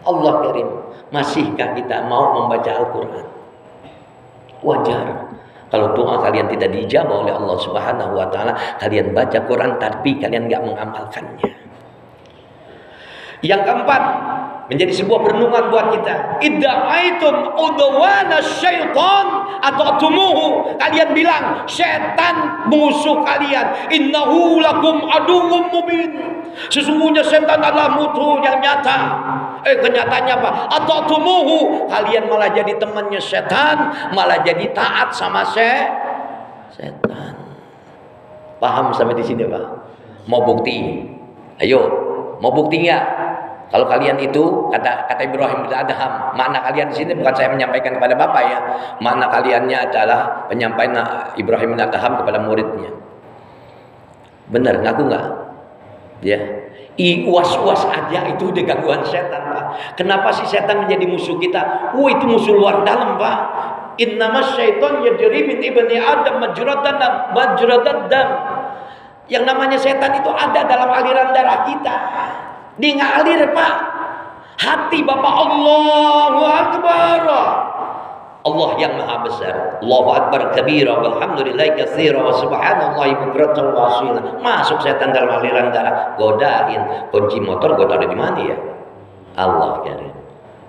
Allah karim, masihkah kita mau membaca Al-Quran? Wajar kalau doa kalian tidak dijawab oleh Allah Subhanahu wa ta'ala, kalian baca Quran tapi kalian nggak mengamalkannya. Yang keempat, menjadi sebuah perenungan buat kita. Idda'aitum udwana syaitan atau tumuhu. Kalian bilang setan musuh kalian. Innahu lakum aduwwum mubin. Sesungguhnya setan adalah musuh yang nyata. Kenyataannya apa? Atau tumuhu. Kalian malah jadi temannya setan, malah jadi taat sama setan. Paham sampai di sini, Pak? Mau bukti? Ayo, mau bukti nggak? Kalau kalian itu kata Ibrahim bin Adham, makna kalian di sini bukan saya menyampaikan kepada Bapak ya. Makna kaliannya adalah penyampaian Ibrahim bin Adham kepada muridnya. Benar, ngaku nggak? Ya. Was-was aja itu udah gangguan setan, Pak. Kenapa sih setan menjadi musuh kita? Itu musuh luar dalam, Pak. Innamas syaiton yajri min ibni Adam majradan dam. Yang namanya setan itu ada dalam aliran darah kita. Dia ngalir, Pak. Hati Bapak Allahu Akbar. Allah yang maha besar. Allahu Akbar kabira walhamdulillahi katsira wa subhanallahi bukratan wa asila. Masuk setan dalam aliran darah, godain. Kunci motor gue taruh di mana ya? Allah karim.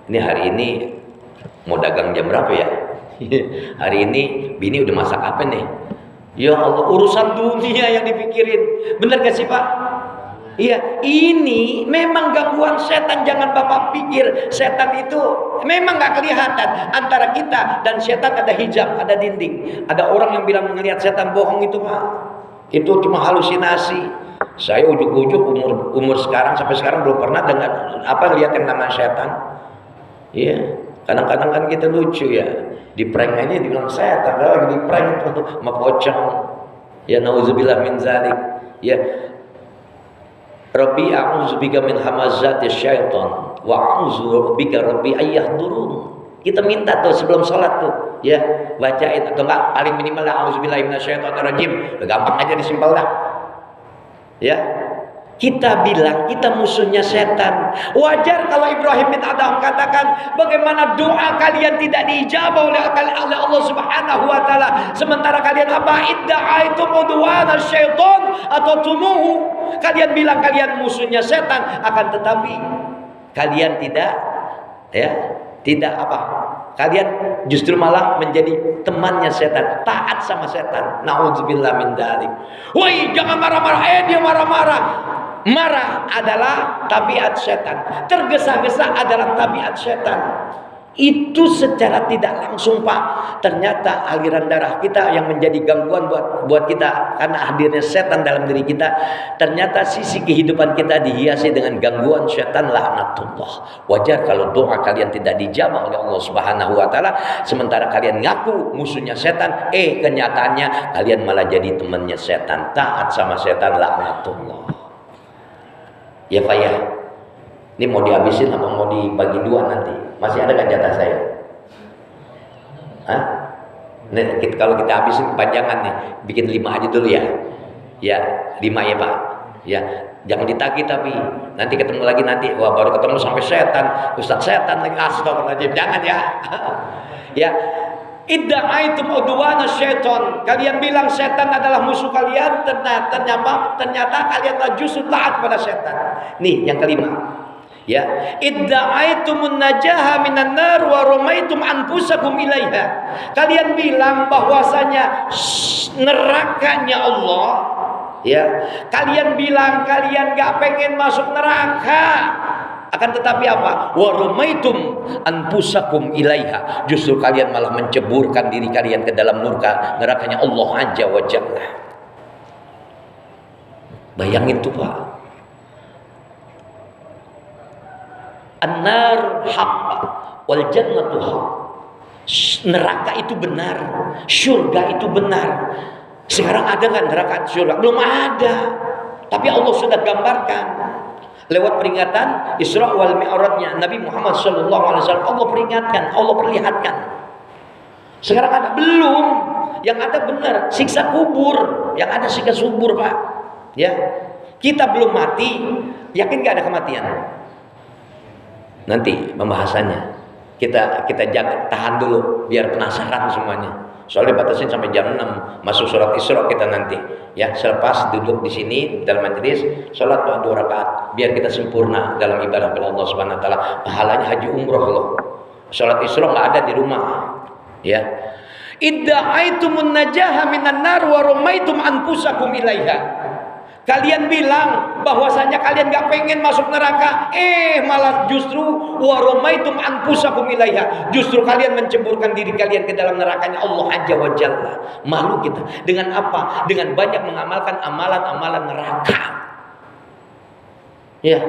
Ini hari ini mau dagang jam berapa ya? Hari ini bini udah masak apa nih? Ya Allah, urusan dunia yang dipikirin. Bener gak sih, Pak? Iya, ini memang gangguan setan. Jangan Bapak pikir setan itu memang gak kelihatan. Antara kita dan setan ada hijab, ada dinding. Ada orang yang bilang melihat setan, bohong itu, Pak. Itu cuma halusinasi. Saya ujuk-ujuk umur sekarang sampai sekarang belum pernah dengan lihat yang nama setan. Iya, kadang-kadang kan kita lucu ya. Di prank aja dibilang setan, lagi di prank itu sama pocong. Ya nauzubillah min zalik. Ya Rabbi a'udzubika min hamazati syaitan wa a'udzubika Rabbi ayyahdurun. Kita minta tuh sebelum sholat tuh, ya bacain atau enggak paling minimal a'udzubillahi minasyaitonirrajim. Gampang aja disimpel dah. Ya. Kita bilang kita musuhnya setan. Wajar kalau Ibrahim bin Adham katakan, bagaimana doa kalian tidak diijabah oleh Allah Subhanahu wa taala, sementara kalian apa? Idda'aitum udwana syaitan atau tumuhu. Kalian bilang kalian musuhnya setan, akan tetapi kalian tidak apa? Kalian justru malah menjadi temannya setan, taat sama setan. Nauzubillah min dzalik. Woi, jangan marah-marah. Dia marah-marah. Marah adalah tabiat setan. Tergesa-gesa adalah tabiat setan. Itu secara tidak langsung Pak, ternyata aliran darah kita yang menjadi gangguan buat kita karena hadirnya setan dalam diri kita. Ternyata sisi kehidupan kita dihiasi dengan gangguan setan, laknatullah. Wajar kalau doa kalian tidak dijawab oleh Allah Subhanahu wa taala, sementara kalian ngaku musuhnya setan, kenyataannya kalian malah jadi temannya setan, taat sama setan, laknatullah. Ya Pak ya. Ini mau dihabisin apa mau dibagi dua nanti? Masih ada kan jatah saya? Hah? Nih, kalau kita habisin kepanjangan nih, bikin 5 aja dulu ya. Ya, 5 ya Pak. Ya, jangan ditagih tapi nanti ketemu lagi nanti, wah baru ketemu sampai setan, Ustaz setan lagi, astagfirullahaladzim, jangan ya. Ya, idda'aitum udwana syaitan. Kalian bilang setan adalah musuh kalian, ternyata kalian justru taat pada setan. Nih, yang kelima. Ya, idda'aitumun najaha minan nar wa ramaitum anfusakum ilaiha. Kalian bilang bahwasanya nerakanya Allah, ya. Kalian bilang kalian gak pengen masuk neraka. Akan tetapi apa? Wa ramaitum anfusakum ilaiha. Justru kalian malah menceburkan diri kalian ke dalam nerakanya Allah Azza wa Jalla. Bayangin tuh Pak. An-nar haqq wal jannatu haqq. Neraka itu benar, surga itu benar. Sekarang ada kan neraka surga? Belum ada. Tapi Allah sudah gambarkan lewat peringatan Isra wal Mi'rajnya Nabi Muhammad sallallahu alaihi wasallam. Allah peringatkan, Allah perlihatkan. Sekarang ada belum? Yang ada benar siksa kubur, yang ada siksa kubur Pak. Ya. Kita belum mati, yakin gak ada kematian? Nanti pembahasannya kita jaga, tahan dulu biar penasaran semuanya. Soalnya batasin sampai jam 6 masuk surat Isra kita nanti. Ya, selepas duduk di sini dalam majelis salat 2 rakaat biar kita sempurna dalam ibadah kepada Allah Subhanahu wa taala. Pahalanya haji umroh loh. Salat Isra enggak ada di rumah. Ya. Idda'aitumun najaha minan nar wa ramaitum anfusakum ilaiha. Kalian bilang bahwasanya kalian gak pengen masuk neraka, malah justru waromaitum anfusakum ilaiha. Justru kalian menceburkan diri kalian ke dalam nerakanya Allah Azza wa Jalla. Malu kita. Dengan apa? Dengan banyak mengamalkan amalan-amalan neraka. Ya,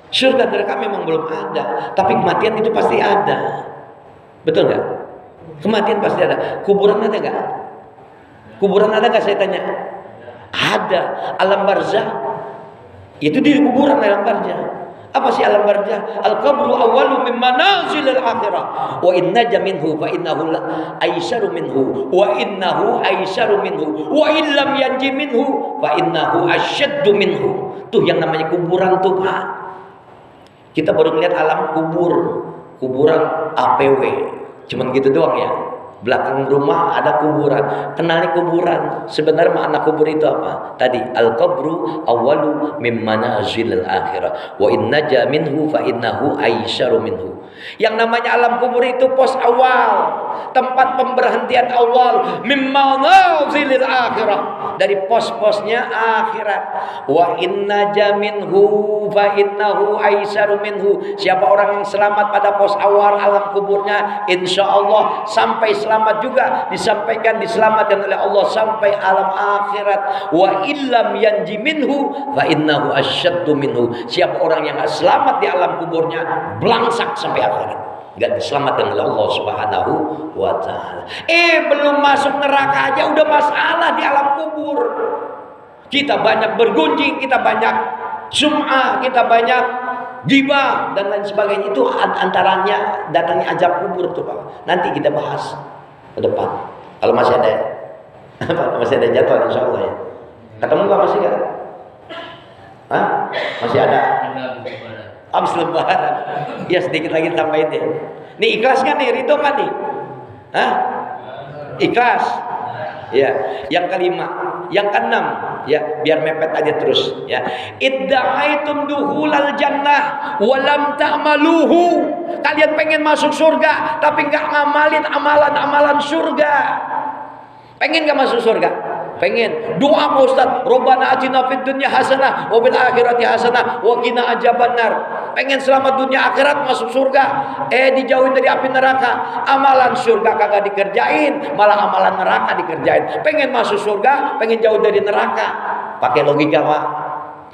surga neraka memang belum ada, tapi kematian itu pasti ada. Betul nggak? Kematian pasti ada. Kuburan ada nggak? Kuburan ada nggak? Saya tanya. Ada. Alam barzah itu di kuburan, alam barzah. Apa sih alam barzah? Al-qabru awwalu min manazilil akhirah wa innaja minhu fa innahu aisaru minhu wa innahu aisaru minhu wa illam yanji minhu fa innahu asyaddu minhu. Tuh yang namanya kuburan tuh Pak. Kita baru melihat alam kuburan APW. Cuman gitu doang ya. Belakang rumah ada kuburan. Kenali kuburan. Sebenarnya makna kubur itu apa? Tadi al-qabru awwalu min manazilil akhirah wa innaja minhu fa innahu aisyaru minhu. Yang namanya alam kubur itu pos awal, tempat pemberhentian awal min manazilil akhirah, dari pos-posnya akhirat. Wa innaja minhu fa innahu aisyaru minhu. Siapa orang yang selamat pada pos awal alam kuburnya, insyaallah sampai selamat juga, diselamatkan oleh Allah sampai alam akhirat. Wa illam yanji minhu fa innahu asyaddu minhu. Siapa orang yang selamat di alam kuburnya, belangsak sampai akhirat, gak diselamatkan oleh Allah Subhanahu wa taala. Belum masuk neraka aja udah masalah di alam kubur. Kita banyak bergunjing, kita banyak sum'ah, kita banyak ghibah dan lain sebagainya. Itu antaranya datangnya azab kubur tuh Pak. Nanti kita bahas ke depan. Kalau masih ada masih ada jadwal insyaallah ya. Ketemu nggak masih nggak? Hah? Masih ada. Habis lebaran. Ya sedikit lagi tambahin deh. Nih ikhlas kan nih, ridho kan nih? Hah? Ikhlas. Ya, yang kelima, yang keenam, ya, biar mepet aja terus, ya. Idda'aitum duhulal jannah wa lam ta'maluhu. Kalian pengen masuk surga tapi enggak ngamalin amalan-amalan surga. Pengen enggak masuk surga? Pengen doa Pak Ustaz, Rabbana atina fid dunya hasanah wa fil akhirati hasanah wa qina adzabannar. Pengen selamat dunia akhirat, masuk surga, dijauhin dari api neraka. Amalan surga kagak dikerjain, malah amalan neraka dikerjain. Pengen masuk surga, pengen jauh dari neraka. Pakai logika Pak.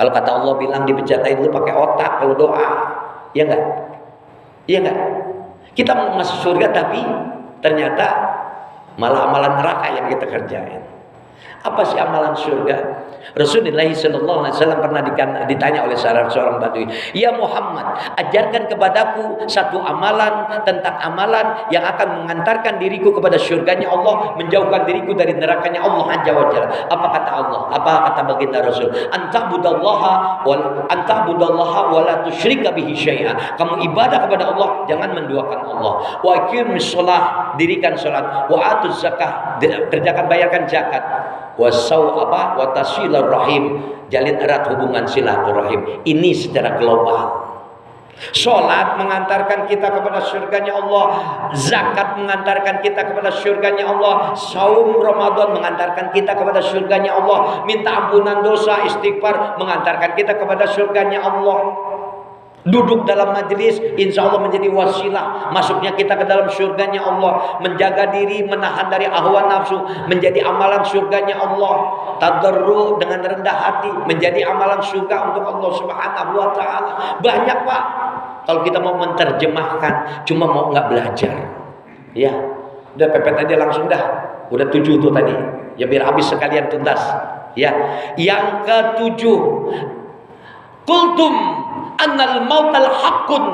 Kalau kata Allah bilang dibejatain lu pakai otak kalau doa. Iya enggak? Iya enggak? Kita mau masuk surga tapi ternyata malah amalan neraka yang kita kerjain. Apa sih amalan surga? Rasulullah SAW pernah ditanya oleh seorang badui, "Ya Muhammad, ajarkan kepadaku satu amalan tentang amalan yang akan mengantarkan diriku kepada surganya Allah, menjauhkan diriku dari nerakanya Allah Azza wa Jalla." Apa kata Allah? Apa kata baginda Rasul? "Anta'budallaha wa la tusyrika bihi syai'a." Kamu ibadah kepada Allah, jangan menduakan Allah. Wa aqimis shalah, dirikan salat. Wa atuz zakah, kerjakan bayarkan zakat. Wa tasilar rahim, jalin erat hubungan silaturahim. Ini secara global. Salat mengantarkan kita kepada surganya Allah, zakat mengantarkan kita kepada surganya Allah, saum Ramadan mengantarkan kita kepada surganya Allah, minta ampunan dosa, istighfar mengantarkan kita kepada surganya Allah. Duduk dalam majelis insya Allah menjadi wasilah masuknya kita ke dalam surganya Allah. Menjaga diri, menahan dari ahwa nafsu menjadi amalan surganya Allah. Tadarru dengan rendah hati menjadi amalan surga untuk Allah Subhanahu wa ta'ala. Banyak Pak. Kalau kita mau menerjemahkan, cuma mau nggak belajar. Ya, udah pepet aja langsung dah. Udah 7 tuh tadi. Ya biar habis sekalian tuntas. Ya, yang ke-7, qultum annal mautal haqqun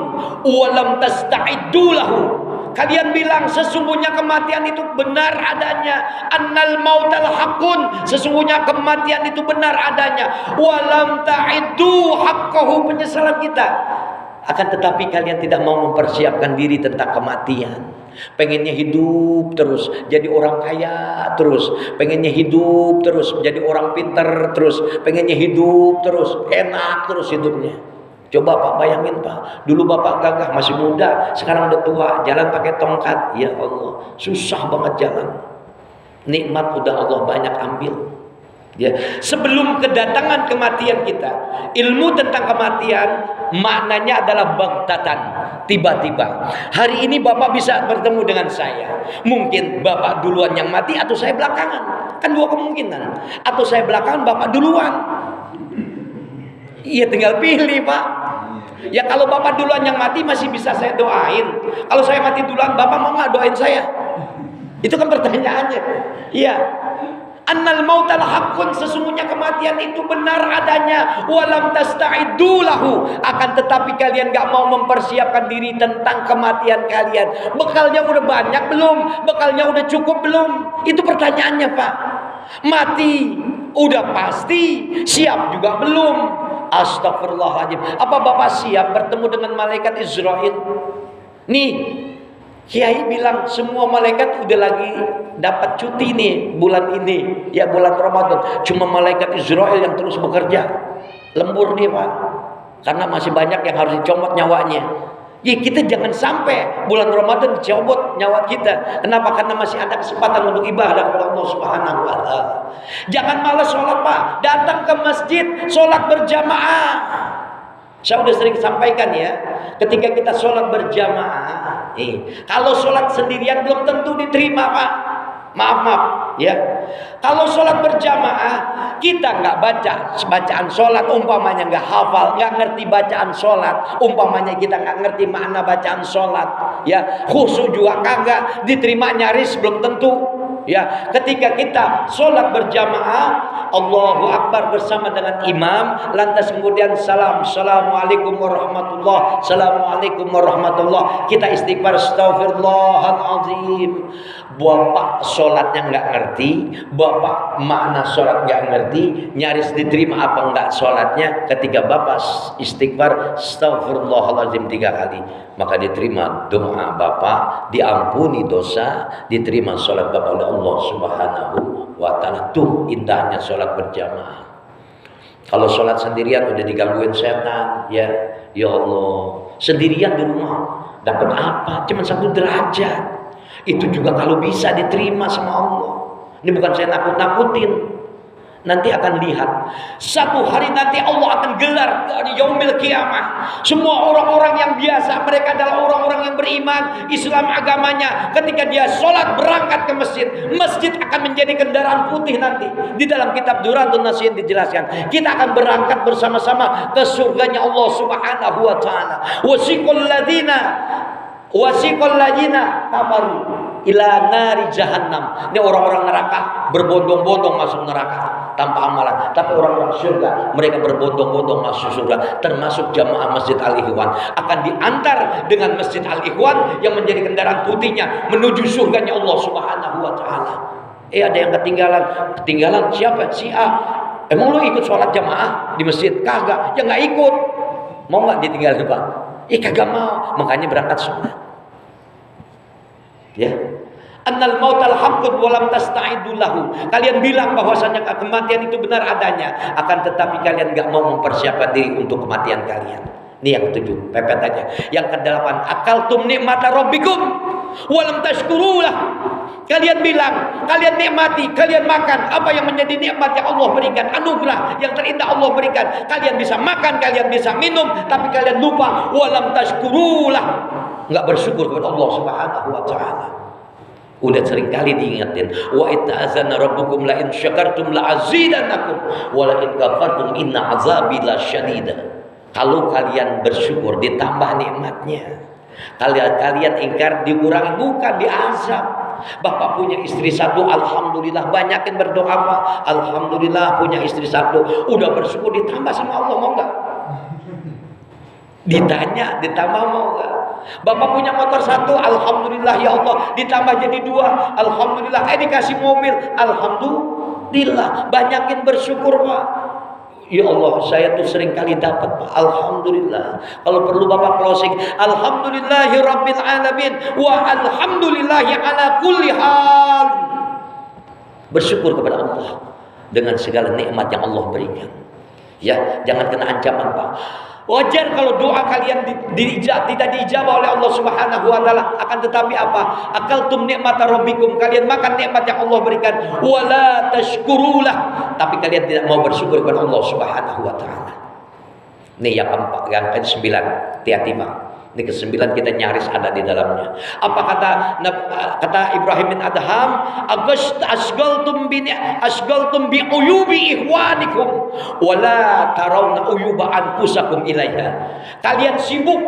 wa lam tasta'iddu lahu. Kalian bilang sesungguhnya kematian itu benar adanya. Annal mautal haqqun, sesungguhnya kematian itu benar adanya. Wa lam ta'iddu haqqahu, penyesalan kita. Akan tetapi kalian tidak mau mempersiapkan diri tentang kematian. Pengennya hidup terus, jadi orang kaya terus. Pengennya hidup terus, jadi orang pintar terus. Pengennya hidup terus, enak terus hidupnya. Coba Pak bayangin Pak, dulu Bapak gagah masih muda, sekarang udah tua, jalan pakai tongkat. Ya Allah, susah banget jalan. Nikmat udah Allah banyak ambil. Ya, sebelum kedatangan kematian kita, ilmu tentang kematian maknanya adalah baghtatan, tiba-tiba. Hari ini Bapak bisa bertemu dengan saya. Mungkin Bapak duluan yang mati atau saya belakangan. Kan dua kemungkinan. Atau saya belakangan, Bapak duluan. Iya, tinggal pilih Pak. Ya kalau Bapak duluan yang mati masih bisa saya doain. Kalau saya mati duluan, Bapak mau nggak doain saya? Itu kan pertanyaannya. Iya. Annal mautal haqqun, sesungguhnya kematian itu benar adanya. Walam tasta'iddu lahu, akan tetapi kalian gak mau mempersiapkan diri tentang kematian kalian. Bekalnya udah banyak belum? Bekalnya udah cukup belum? Itu pertanyaannya Pak. Mati udah pasti, siap juga belum? Astagfirullahaladzim. Apa Bapak siap bertemu dengan malaikat Israel? Nih, Kiai bilang semua malaikat udah lagi dapat cuti nih bulan ini, ya bulan Ramadan. Cuma malaikat Israel yang terus bekerja. Lembur nih Pak, karena masih banyak yang harus dicomot nyawanya. Ya kita jangan sampai bulan Ramadan dicomot nyawa kita. Kenapa? Karena masih ada kesempatan untuk ibadah kepada Allah Subhanahu wa ta'ala. Jangan malas sholat Pak, datang ke masjid sholat berjamaah. Saya sudah sering sampaikan ya, ketika kita sholat berjamaah, kalau sholat sendirian belum tentu diterima Pak. Maaf ya. Kalau sholat berjamaah, kita nggak baca bacaan sholat, umpamanya nggak hafal, nggak ngerti bacaan sholat, umpamanya kita nggak ngerti makna bacaan sholat, ya khusyuk juga kagak diterima, nyaris belum tentu. Ya, ketika kita sholat berjamaah, Allahu Akbar bersama dengan imam, lantas kemudian salam, assalamualaikum warahmatullah, assalamualaikum warahmatullah, kita istighfar, astaghfirullahaladzim. Bapak sholatnya nggak ngerti, bapak makna sholat nggak ngerti, nyaris diterima apa enggak sholatnya. Ketika bapak istighfar, astaghfirullahaladzim 3 kali, maka diterima doa bapak, diampuni dosa, diterima sholat bapak oleh Allah Subhanahu wa ta'ala. Tuh indahnya sholat berjamaah. Kalau sholat sendirian udah digangguin setan, ya Allah, sendirian di rumah dapat apa? Cuma 1 derajat. Itu juga kalau bisa diterima sama Allah. Ini bukan saya nakut-nakutin. nanti akan lihat satu hari nanti Allah akan gelar dari yaumil qiyamah semua orang-orang yang biasa, mereka adalah orang-orang yang beriman Islam agamanya, ketika dia sholat berangkat ke masjid, masjid akan menjadi kendaraan putih nanti. Di dalam kitab Duratun Nasihin dijelaskan kita akan berangkat bersama-sama ke surganya Allah Subhanahu wa taala. Wasiqal ladina kafaru ila nari jahannam. Ini orang-orang neraka berbondong-bondong masuk neraka tanpa amalan, tapi orang-orang surga mereka berbondong-bondong masuk surga, termasuk jamaah Masjid Al-Ikhwan akan diantar dengan Masjid Al-Ikhwan yang menjadi kendaraan putihnya menuju surganya Allah Subhanahu wa taala. Ada yang ketinggalan siapa? Si A. Emang lu ikut sholat jamaah di masjid? Kagak. Ya nggak ikut. Mau nggak ditinggalin Pak? Kagak mau, makanya berangkat sholat. Ya. Annal mautal haqqun wa lam tasta'idu lahu. Kalian bilang bahwasanya kematian itu benar adanya, akan tetapi kalian enggak mau mempersiapkan diri untuk kematian kalian. Ini yang ketujuh, pepet aja. Yang kedelapan, akaltum nikmata rabbikum wa lam tashkurulah. Kalian bilang, kalian nikmati, kalian makan apa yang menjadi nikmat yang Allah berikan, anugerah yang terindah Allah berikan. Kalian bisa makan, kalian bisa minum, tapi kalian lupa walam tashkurulah. Enggak bersyukur kepada Allah Subhanahu wa taala. Udah sering kali diingatin, wa ita'azana rabbukum la in syakartum la azidannakum wa la in kafartum inna azabi lasyadid. Kalau kalian bersyukur ditambah nikmatnya, kalian ingkar dikurangi, bukan diazab. Bapak punya istri satu, alhamdulillah, banyakin berdoa Pak. Alhamdulillah punya istri satu, udah bersyukur ditambah sama Allah, mau nggak? Ditanya, ditambah mau nggak? Bapak punya motor satu, alhamdulillah ya Allah, ditambah jadi dua, alhamdulillah. Dikasih mobil, alhamdulillah, banyakin bersyukur Pak. Ya Allah, saya tuh sering kali dapat Pak. Alhamdulillah. Kalau perlu Bapak closing, alhamdulillahi rabbil alamin wa alhamdulillahi ala kulli hal. Bersyukur kepada Allah dengan segala nikmat yang Allah berikan. Ya, jangan kena ancaman Pak. Wajar kalau doa kalian tidak diijabah oleh Allah Subhanahu wa taala, akan tetapi apa? Akaltum nikmata rabbikum, kalian makan nikmat yang Allah berikan, wala tashkurulah, tapi kalian tidak mau bersyukur kepada Allah Subhanahu wa taala. Ini yang keempat, yang ke-9, hati-hati Pak. Ini ke-9 kita nyaris ada di dalamnya. Apa kata Ibrahim bin Adham, asgaltum bi uyubi ikhwanikum wala tarawna uyuba anfusakum ilaiha. Kalian sibuk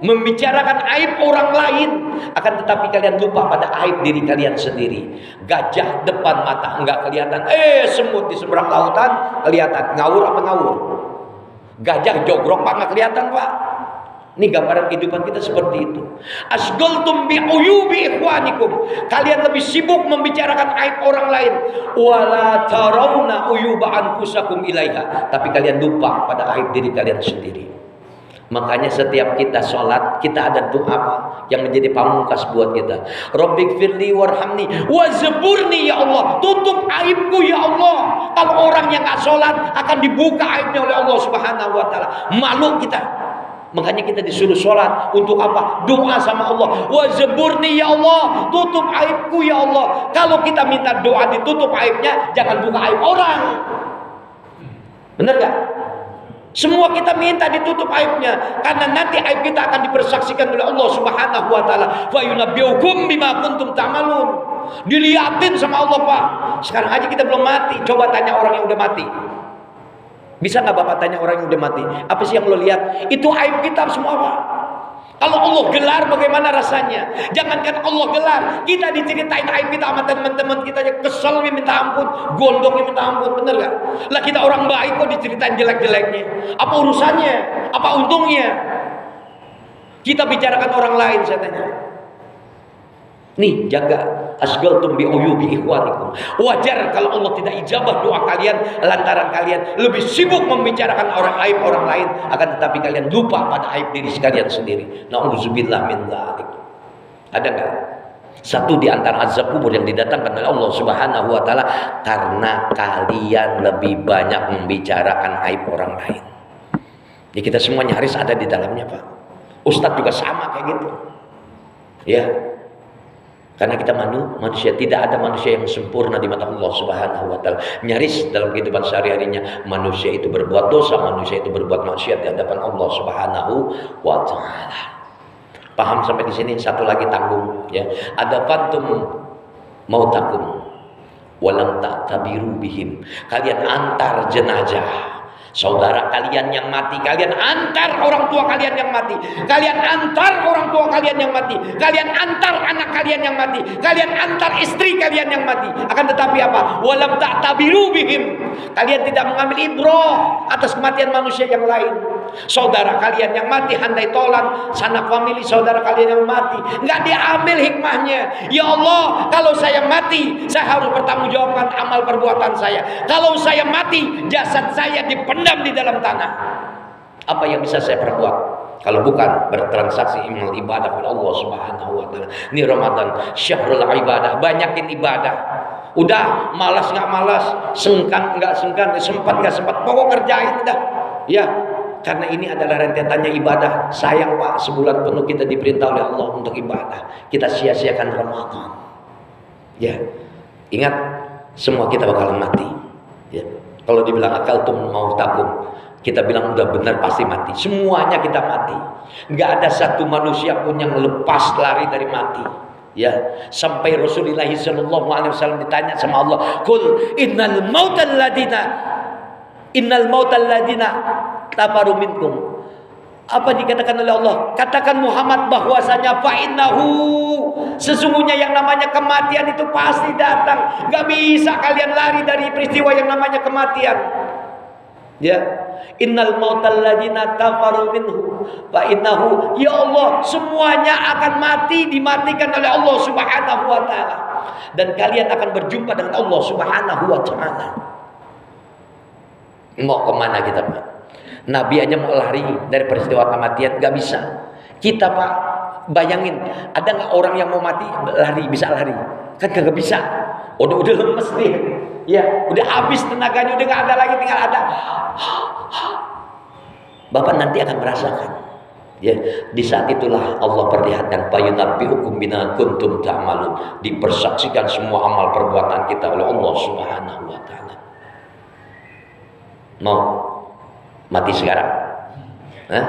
membicarakan aib orang lain, akan tetapi kalian lupa pada aib diri kalian sendiri. Gajah depan mata enggak kelihatan, semut di seberang lautan kelihatan. Ngawur apa ngawur? Gajah jogrok Pak, enggak kelihatan Pak. Ini gambaran kehidupan kita seperti itu. Asgaltum bi uyubi ikhwanikum. Kalian lebih sibuk membicarakan aib orang lain. Wala tarawna uyuba anfusakum ilaiha. Tapi kalian lupa pada aib diri kalian sendiri. Makanya setiap kita sholat, kita ada doa apa yang menjadi pamungkas buat kita. Rabbighfirli warhamni wazburni ya Allah. Tutup aibku ya Allah. Kalau orang yang gak sholat akan dibuka aibnya oleh Allah Subhanahu wa taala. Malu kita. Makanya kita disuruh sholat untuk apa? Doa sama Allah. Wazburni ya Allah, tutup aibku ya Allah. Kalau kita minta doa ditutup aibnya, jangan buka aib orang. Benar gak? Semua kita minta ditutup aibnya, karena nanti aib kita akan dipersaksikan oleh Allah Subhanahu wa taala. Wa yunabbiukum bima kuntum ta'malun. Dilihatin sama Allah Pak. Sekarang aja kita belum mati, coba tanya orang yang udah mati. Bisa nggak Bapak tanya orang yang udah mati, apa sih yang lo lihat? Itu aib kita semua Pak. Kalau Allah gelar bagaimana rasanya? Jangankan Allah gelar, kita diceritain aib kita sama teman-teman kita aja kesel minta ampun, gondoknya minta ampun, bener gak? Lah kita orang baik kok diceritain jelek-jeleknya. Apa urusannya? Apa untungnya? Kita bicarakan orang lain, saya tanya. Nih, jaga asgaltum bi uyubi ikhwanikum. Wajar kalau Allah tidak ijabah doa kalian lantaran kalian lebih sibuk membicarakan orang aib orang lain, akan tetapi kalian lupa pada aib diri kalian sendiri. Nauzubillah min dzalik. Ada enggak satu di antara azab kubur yang didatangkan oleh Allah Subhanahu wa taala karena kalian lebih banyak membicarakan aib orang lain? Jadi kita semuanya harus ada di dalamnya Pak. Ustadz juga sama kayak gitu. Ya. Karena kita manusia, tidak ada manusia yang sempurna di mata Allah Subhanahu wa taala. Nyaris dalam kehidupan sehari-harinya manusia itu berbuat dosa, manusia itu berbuat maksiat di hadapan Allah Subhanahu wa taala. Paham sampai di sini? Satu lagi tanggung ya. Ada fantum mautakum walam ta'tabiru bihim. Kalian antar jenazah saudara kalian yang mati, kalian antar orang tua kalian yang mati, kalian antar orang tua kalian yang mati, kalian antar anak kalian yang mati, kalian antar istri kalian yang mati. Akan tetapi apa? Walam ta'tabiru bihim. Kalian tidak mengambil ibrah atas kematian manusia yang lain. Saudara kalian yang mati handai tolan, sanak famili saudara kalian yang mati, nggak diambil hikmahnya. Ya Allah, kalau saya mati, saya harus bertanggungjawabkan amal perbuatan saya. Kalau saya mati, jasad saya dipendam di dalam tanah. Apa yang bisa saya perbuat kalau bukan bertransaksi amal ibadah kepada Allah Subhanahu wa taala? Ini Ramadan, syahrul ibadah, banyakin ibadah. Udah malas nggak malas, sengkan nggak sengkan, sempat nggak sempat, pokok kerjain dah. Ya, karena ini adalah rentetannya ibadah. Sayang Pak, sebulan penuh kita diperintah oleh Allah untuk ibadah, kita sia-siakan Ramadan. Ya, ingat semua kita bakalan mati. Ya, kalau dibilang akaltum mautakum, kita bilang udah benar pasti mati. Semuanya kita mati. Nggak ada satu manusia pun yang lepas lari dari mati. Ya, sampai Rasulullah SAW ditanya sama Allah, "Qul innal mautal ladina tafaru minkum." Apa dikatakan oleh Allah? Katakan Muhammad bahwasanya fa'innahu, sesungguhnya yang namanya kematian itu pasti datang. Gak bisa kalian lari dari peristiwa yang namanya kematian. Ya, innal mautal ladina tafaru minhu fa'innahu, ya Allah, semuanya akan mati, dimatikan oleh Allah Subhanahu wa taala, dan kalian akan berjumpa dengan Allah Subhanahu wa taala. Mau kemana kita Pak? Nabi aja mau lari dari peristiwa kematian gak bisa. Kita Pak, bayangin, ada nggak orang yang mau mati lari, bisa lari? Kan gak bisa. Udah lemes nih. Ya, udah habis tenaganya, udah nggak ada lagi, tinggal ada. Bapak nanti akan merasakan. Ya, di saat itulah Allah perlihatkan fayunabbi'ukum bima kuntum ta'malun. Dipersaksikan semua amal perbuatan kita oleh Allah Subhanahu wa taala. Mau mati sekarang? Hah?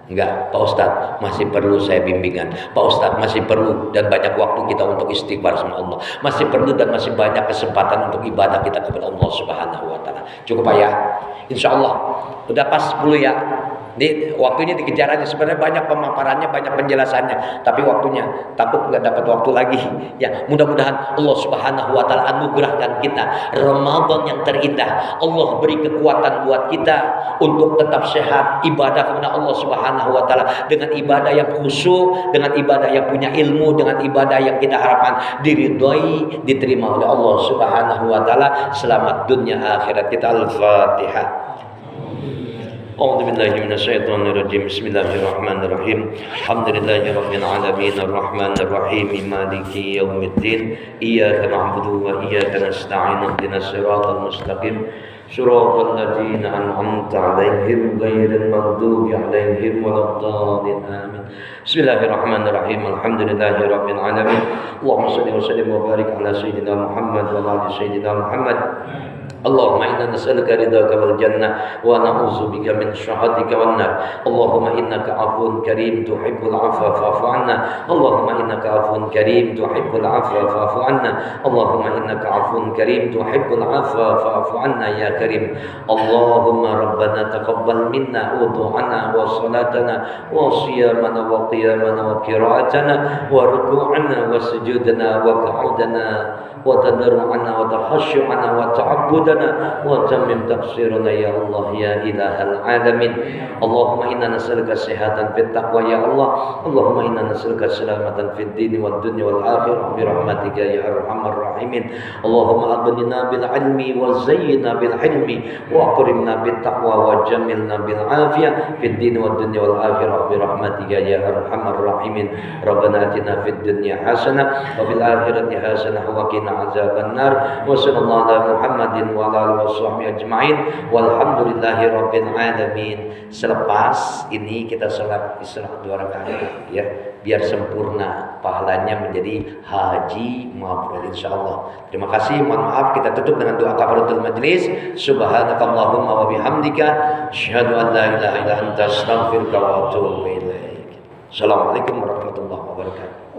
Enggak, Pak Ustadz, masih perlu saya bimbingan. Pak Ustadz, masih perlu dan banyak waktu kita untuk istighfar sama Allah. Masih perlu dan masih banyak kesempatan untuk ibadah kita kepada Allah Subhanahu wa taala. Cukup Pak ya? Insya Allah udah pas 10 ya. Ini waktunya dikejar aja. Sebenarnya banyak pemaparannya, banyak penjelasannya, tapi waktunya takut nggak dapat waktu lagi. Ya, mudah-mudahan Allah Subhanahu wa taala anugerahkan kita Ramadan yang terindah. Allah beri kekuatan buat kita untuk tetap sehat, ibadah kepada Allah Subhanahu wa taala dengan ibadah yang khusyuk, dengan ibadah yang punya ilmu, dengan ibadah yang kita harapkan diridhoi, diterima oleh Allah Subhanahu wa taala. Selamat dunia akhirat kita. Al-Fatihah. أعوذ بالله من الشيطان الرجيم بسم الله الرحمن الرحيم الحمد لله رب العالمين الرحمن الرحيم مالك يوم الدين إياك نعبد وإياك نستعين اهدنا الصراط المستقيم صراط الذين أنعمت عليهم غير المغضوب عليهم ولا الضالين آمين بسم الله الرحمن الرحيم الحمد لله رب العالمين اللهم صل وسلم وبارك على سيدنا محمد وعلى آل سيدنا محمد اللهم إنا نسألك رضاك والجنة ونعوذ بك من سخطك والنار اللهم إنك عفو كريم تحب العفو فاعف عنا اللهم إنك عفو كريم تحب العفو فاعف عنا اللهم إنك عفو كريم تحب العفو فاعف عنا يا كريم اللهم ربنا تقبل منا وضوءنا وصلاتنا وصيامنا وقيامنا وقراءتنا وركوعنا وسجودنا وقعودنا وتضرعنا وتخشعنا وتعبدنا وتمم تقصيرنا يا الله يا إله العالمين اللهم إنا نسألك صحة في التقوى يا الله اللهم إنا نسألك سلامة في الدين والدنيا والآخرة برحمتك يا أرحم الراحمين اللهم أغننا بالعلم وزينا بالحلم وأكرمنا بالتقوى وجملنا بالعافية في الدين والدنيا والآخرة برحمتك ya arhamar rahimin. Rabbana atina fid dunya hasanah wa fil akhirati hasanah wa qina azabannar. Wa sallallahu ala Muhammadin wa ala alihi washabbihi ajmain. Walhamdulillahi rabbil alamin. Selepas ini kita salat istirahat 2 rakaat ya, biar sempurna pahalanya menjadi haji mabrur insyaallah. Terima kasih, mohon maaf, kita tutup dengan doa kafaratul majlis. Subhanakallahumma wa bihamdika asyhadu an la ilaha illa anta astaghfiruka wa atubu ilaik. Assalamualaikum warahmatullahi wabarakatuh.